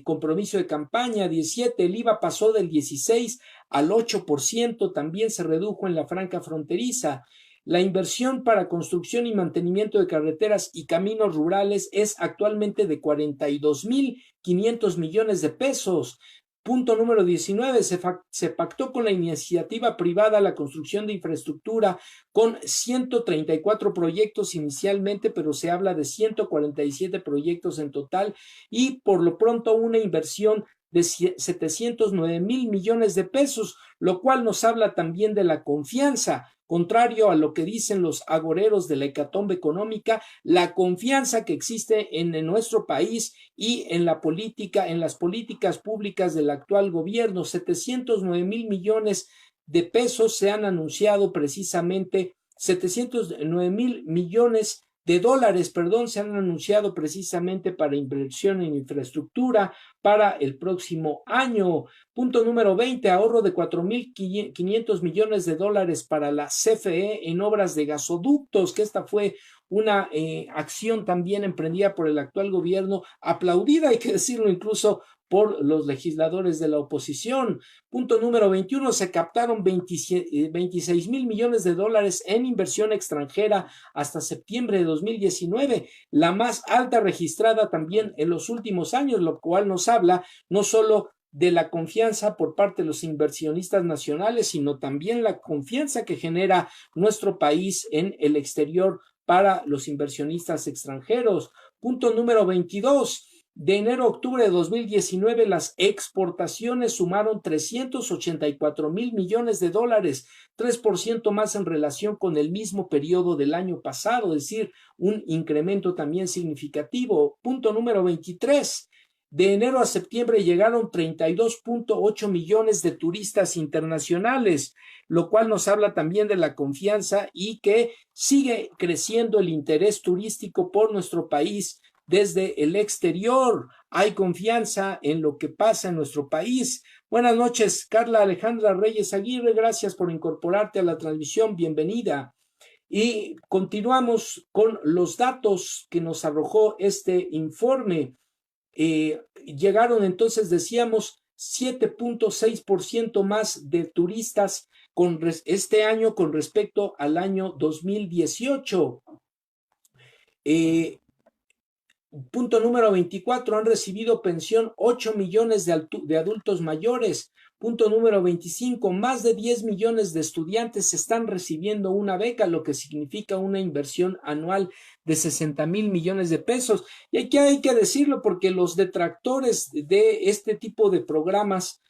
compromiso de campaña. 17, el IVA pasó del 16 al 8%, también se redujo en la franja fronteriza. La inversión para construcción y mantenimiento de carreteras y caminos rurales es actualmente de 42,500 millones de pesos. Punto número 19. Se pactó con la iniciativa privada la construcción de infraestructura con 134 proyectos inicialmente, pero se habla de 147 proyectos en total y por lo pronto una inversión de 709 mil millones de pesos, lo cual nos habla también de la confianza. Contrario a lo que dicen los agoreros de la hecatombe económica, la confianza que existe en nuestro país y en la política, en las políticas públicas del actual gobierno. 709 mil millones de pesos se han anunciado precisamente, 709 mil millones de dólares, se han anunciado precisamente para inversión en infraestructura para el próximo año. Punto número 20, ahorro de 4,500 millones de dólares para la CFE en obras de gasoductos, que esta fue una acción también emprendida por el actual gobierno, aplaudida, hay que decirlo, incluso por los legisladores de la oposición. Punto número 21, se captaron 26 mil millones de dólares en inversión extranjera hasta septiembre de 2019, la más alta registrada también en los últimos años, lo cual nos habla no solo de la confianza por parte de los inversionistas nacionales, sino también la confianza que genera nuestro país en el exterior para los inversionistas extranjeros. Punto número 22. De enero a octubre de 2019, las exportaciones sumaron 384 mil millones de dólares, 3% más en relación con el mismo periodo del año pasado, es decir, un incremento también significativo. Punto número 23. De enero a septiembre llegaron 32,8 millones de turistas internacionales, lo cual nos habla también de la confianza y que sigue creciendo el interés turístico por nuestro país desde el exterior. Hay confianza en lo que pasa en nuestro país. Buenas noches, Carla Alejandra Reyes Aguirre, gracias por incorporarte a la transmisión, bienvenida. Y continuamos con los datos que nos arrojó este informe. Llegaron entonces, decíamos, 7,6% más de turistas este año con respecto al año 2018. Punto número 24, han recibido pensión 8 millones de adultos mayores. Punto número 25, más de 10 millones de estudiantes están recibiendo una beca, lo que significa una inversión anual de 60 mil millones de pesos. Y aquí hay que decirlo porque los detractores de este tipo de programas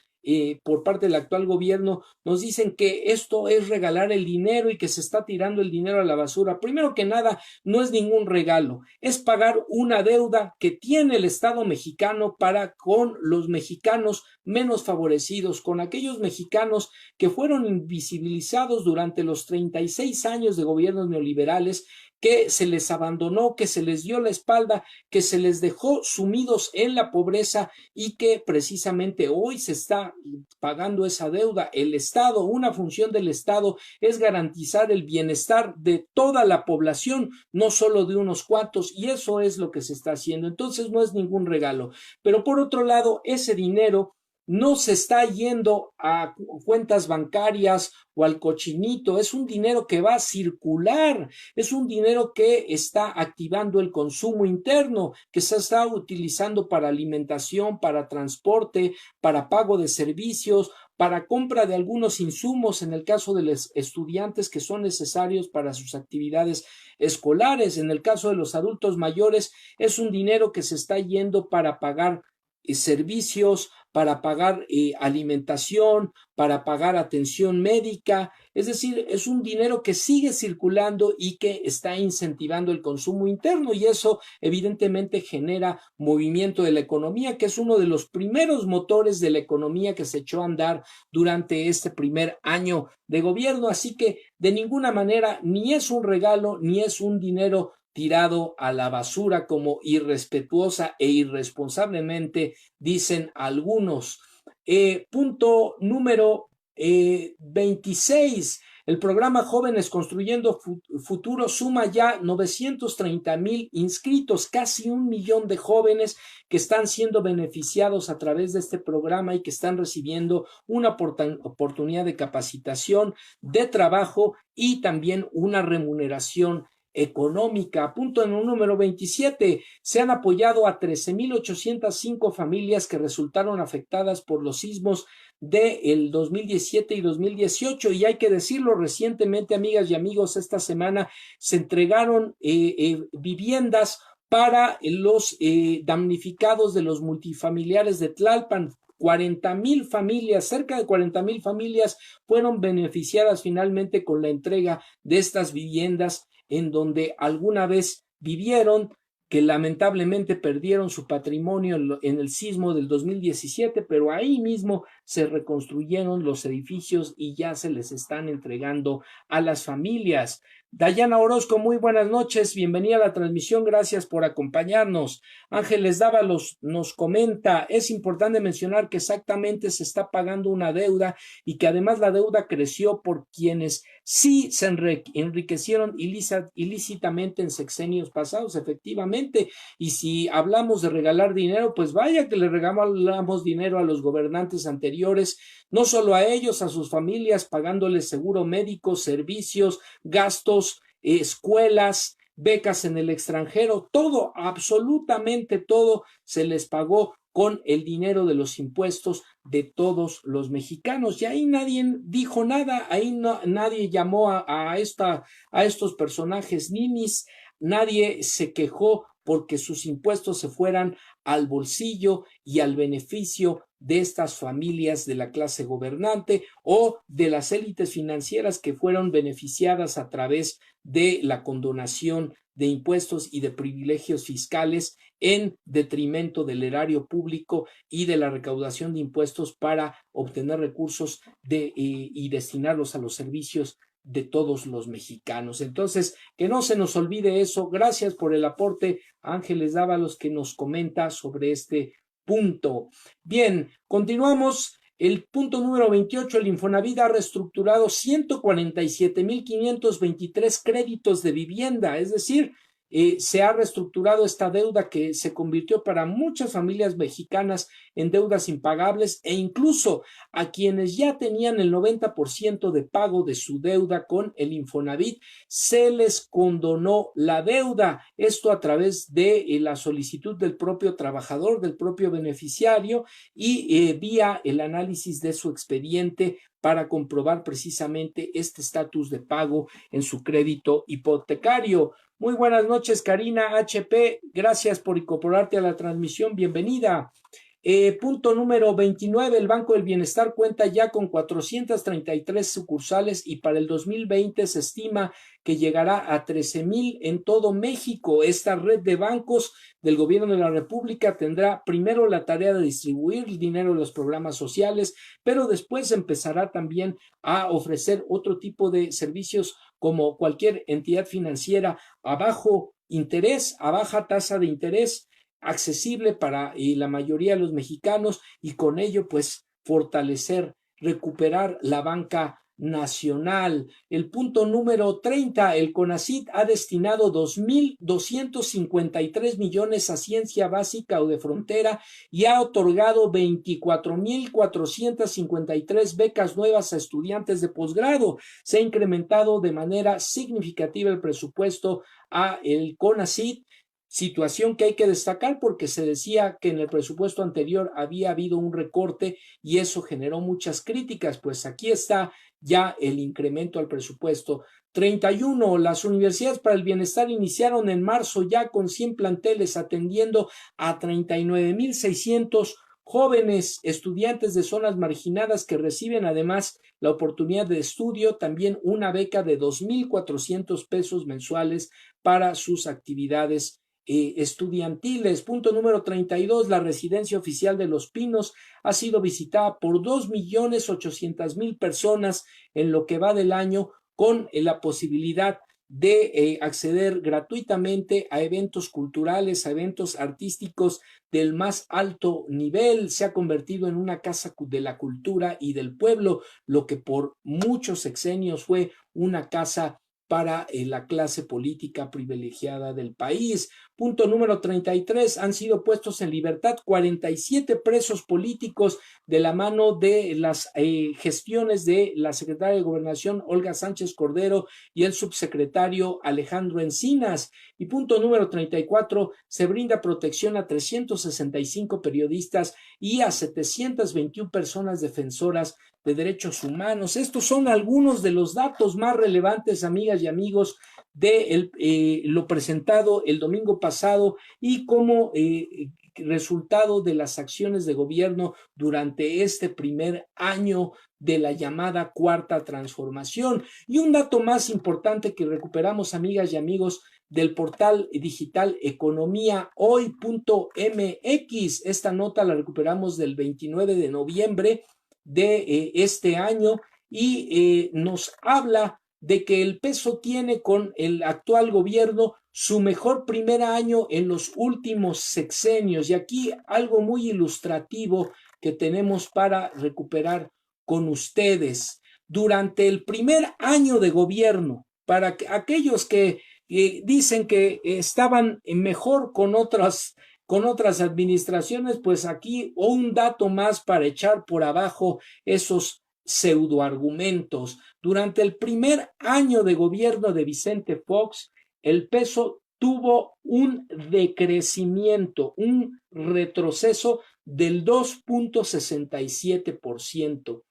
por parte del actual gobierno nos dicen que esto es regalar el dinero y que se está tirando el dinero a la basura. Primero que nada, no es ningún regalo, es pagar una deuda que tiene el Estado mexicano para con los mexicanos menos favorecidos, con aquellos mexicanos que fueron invisibilizados durante los 36 años de gobiernos neoliberales, que se les abandonó, que se les dio la espalda, que se les dejó sumidos en la pobreza y que precisamente hoy se está pagando esa deuda. El Estado, una función del Estado es garantizar el bienestar de toda la población, no solo de unos cuantos, y eso es lo que se está haciendo. Entonces no es ningún regalo. Pero por otro lado, ese dinero no se está yendo a cuentas bancarias o al cochinito, es un dinero que va a circular, es un dinero que está activando el consumo interno, que se está utilizando para alimentación, para transporte, para pago de servicios, para compra de algunos insumos en el caso de los estudiantes que son necesarios para sus actividades escolares. En el caso de los adultos mayores, es un dinero que se está yendo para pagar servicios, para pagar alimentación, para pagar atención médica. Es decir, es un dinero que sigue circulando y que está incentivando el consumo interno, y eso evidentemente genera movimiento de la economía, que es uno de los primeros motores de la economía que se echó a andar durante este primer año de gobierno. Así que de ninguna manera ni es un regalo ni es un dinero tirado a la basura, como irrespetuosa e irresponsablemente dicen algunos. Punto número 26. El programa Jóvenes Construyendo Futuro suma ya 930,000 inscritos, casi 1,000,000 de jóvenes que están siendo beneficiados a través de este programa y que están recibiendo una oportunidad de capacitación, de trabajo y también una remuneración económica. Punto en el número 27. Se han apoyado a 13,805 familias que resultaron afectadas por los sismos del 2017 y 2018, y hay que decirlo, recientemente, amigas y amigos, esta semana se entregaron viviendas para los damnificados de los multifamiliares de Tlalpan. 40,000 familias, cerca de 40,000 familias fueron beneficiadas finalmente con la entrega de estas viviendas en donde alguna vez vivieron, que lamentablemente perdieron su patrimonio en el sismo del 2017, pero ahí mismo se reconstruyeron los edificios y ya se les están entregando a las familias. Dayana Orozco, muy buenas noches, bienvenida a la transmisión, gracias por acompañarnos. Ángeles Dávalos nos comenta, es importante mencionar que exactamente se está pagando una deuda y que además la deuda creció por quienes sí se enriquecieron ilícitamente en sexenios pasados, efectivamente, y si hablamos de regalar dinero, pues vaya que le regalamos dinero a los gobernantes anteriores, no solo a ellos, a sus familias, pagándoles seguro médico, servicios, gastos, escuelas, becas en el extranjero, todo, absolutamente todo se les pagó con el dinero de los impuestos de todos los mexicanos. Y ahí nadie dijo nada, ahí nadie llamó a estos personajes ninis, nadie se quejó porque sus impuestos se fueran al bolsillo y al beneficio de estas familias de la clase gobernante o de las élites financieras que fueron beneficiadas a través de la condonación de impuestos y de privilegios fiscales en detrimento del erario público y de la recaudación de impuestos para obtener recursos y destinarlos a los servicios de todos los mexicanos. Entonces, que no se nos olvide eso. Gracias por el aporte, Ángeles Dávalos, que nos comenta sobre este punto. Bien, continuamos. El punto número 28, el Infonavit ha reestructurado 147,523 créditos de vivienda, es decir, se ha reestructurado esta deuda que se convirtió para muchas familias mexicanas en deudas impagables, e incluso a quienes ya tenían el 90% de pago de su deuda con el Infonavit, se les condonó la deuda, esto a través de la solicitud del propio trabajador, del propio beneficiario, y vía el análisis de su expediente para comprobar precisamente este estatus de pago en su crédito hipotecario. Muy buenas noches, Karina HP. Gracias por incorporarte a la transmisión. Bienvenida. Punto número 29. El Banco del Bienestar cuenta ya con 433 sucursales y para el 2020 se estima que llegará a 13,000 en todo México. Esta red de bancos del Gobierno de la República tendrá primero la tarea de distribuir el dinero de los programas sociales, pero después empezará también a ofrecer otro tipo de servicios como cualquier entidad financiera a bajo interés, a baja tasa de interés, accesible para la mayoría de los mexicanos, y con ello pues fortalecer, recuperar la banca nacional. El punto número 30, el CONACYT ha destinado 2,253 millones a ciencia básica o de frontera y ha otorgado 24,453 becas nuevas a estudiantes de posgrado. Se ha incrementado de manera significativa el presupuesto a el CONACYT, situación que hay que destacar porque se decía que en el presupuesto anterior había habido un recorte y eso generó muchas críticas. Pues aquí está ya el incremento al presupuesto. 31. Las universidades para el bienestar iniciaron en marzo ya con 100 planteles atendiendo a 39,600 jóvenes estudiantes de zonas marginadas que reciben además la oportunidad de estudio, también una beca de 2,400 pesos mensuales para sus actividades estudiantiles. Punto número 32, la residencia oficial de Los Pinos ha sido visitada por 2,800,000 personas en lo que va del año, con la posibilidad de acceder gratuitamente a eventos culturales, a eventos artísticos del más alto nivel. Se ha convertido en una casa de la cultura y del pueblo, lo que por muchos sexenios fue una casa para la clase política privilegiada del país. Punto número 33, han sido puestos en libertad 47 presos políticos de la mano de las gestiones de la secretaria de Gobernación Olga Sánchez Cordero y el subsecretario Alejandro Encinas. Y punto número 34, se brinda protección a 365 periodistas y a 721 personas defensoras de derechos humanos. Estos son algunos de los datos más relevantes, amigas y amigos, de lo presentado el domingo pasado y como resultado de las acciones de gobierno durante este primer año de la llamada cuarta transformación. Y un dato más importante que recuperamos, amigas y amigos, del portal digital economiahoy.mx. Esta nota la recuperamos del 29 de noviembre de este año y nos habla de que el peso tiene con el actual gobierno su mejor primer año en los últimos sexenios. Y aquí algo muy ilustrativo que tenemos para recuperar con ustedes. Durante el primer año de gobierno, para aquellos que dicen que estaban mejor con otras administraciones, pues aquí un dato más para echar por abajo esos pseudoargumentos. Durante el primer año de gobierno de Vicente Fox, el peso tuvo un decrecimiento, un retroceso del 2,67%.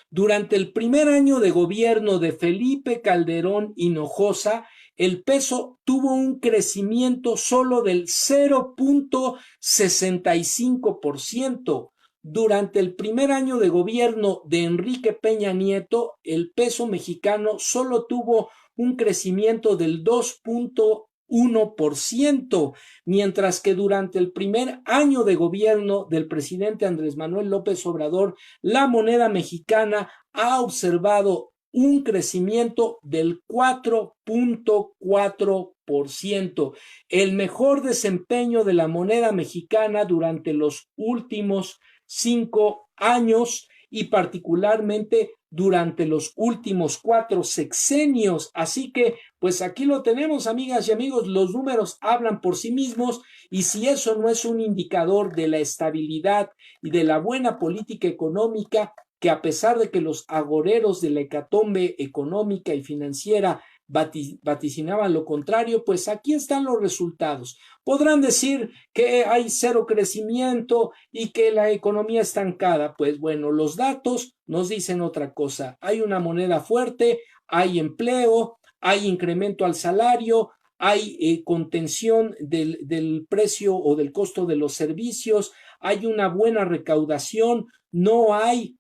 Durante el primer año de gobierno de Felipe Calderón Hinojosa, el peso tuvo un crecimiento solo del 0,65%. Durante el primer año de gobierno de Enrique Peña Nieto, el peso mexicano solo tuvo un crecimiento del 2,1%, mientras que durante el primer año de gobierno del presidente Andrés Manuel López Obrador, la moneda mexicana ha observado un crecimiento del 4,4%, el mejor desempeño de la moneda mexicana durante los últimos 5 años y particularmente durante los últimos 4 sexenios. Así que, pues aquí lo tenemos, amigas y amigos, los números hablan por sí mismos, y si eso no es un indicador de la estabilidad y de la buena política económica, que a pesar de que los agoreros de la hecatombe económica y financiera vaticinaban lo contrario, pues aquí están los resultados. Podrán decir que hay cero crecimiento y que la economía estancada. Pues bueno, los datos nos dicen otra cosa. Hay una moneda fuerte, hay empleo, hay incremento al salario, hay contención del precio o del costo de los servicios, hay una buena recaudación, no hay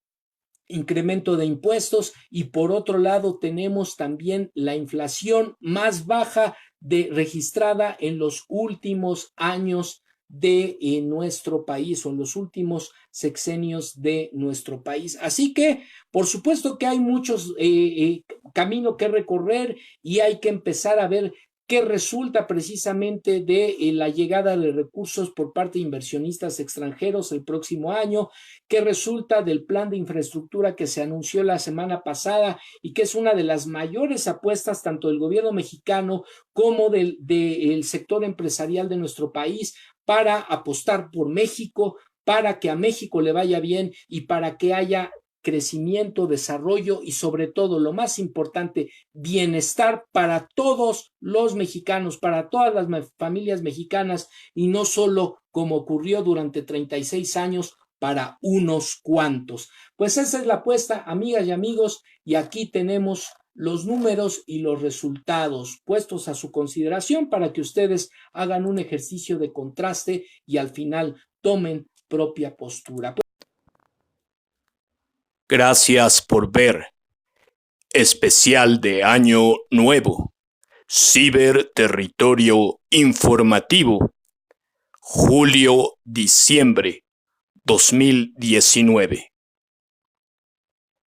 incremento de impuestos, y por otro lado tenemos también la inflación más baja registrada en los últimos años de nuestro país, o en los últimos sexenios de nuestro país. Así que, por supuesto que hay muchos camino que recorrer, y hay que empezar a ver qué resulta precisamente de la llegada de recursos por parte de inversionistas extranjeros el próximo año, qué resulta del plan de infraestructura que se anunció la semana pasada y que es una de las mayores apuestas tanto del gobierno mexicano como del sector empresarial de nuestro país para apostar por México, para que a México le vaya bien y para que haya crecimiento, desarrollo y, sobre todo, lo más importante, bienestar para todos los mexicanos, para todas las familias mexicanas, y no solo, como ocurrió durante 36 años, para unos cuantos. Pues esa es la apuesta, amigas y amigos, y aquí tenemos los números y los resultados puestos a su consideración para que ustedes hagan un ejercicio de contraste y al final tomen propia postura. Gracias por ver. Especial de Año Nuevo. Ciberterritorio informativo. Julio-diciembre 2019.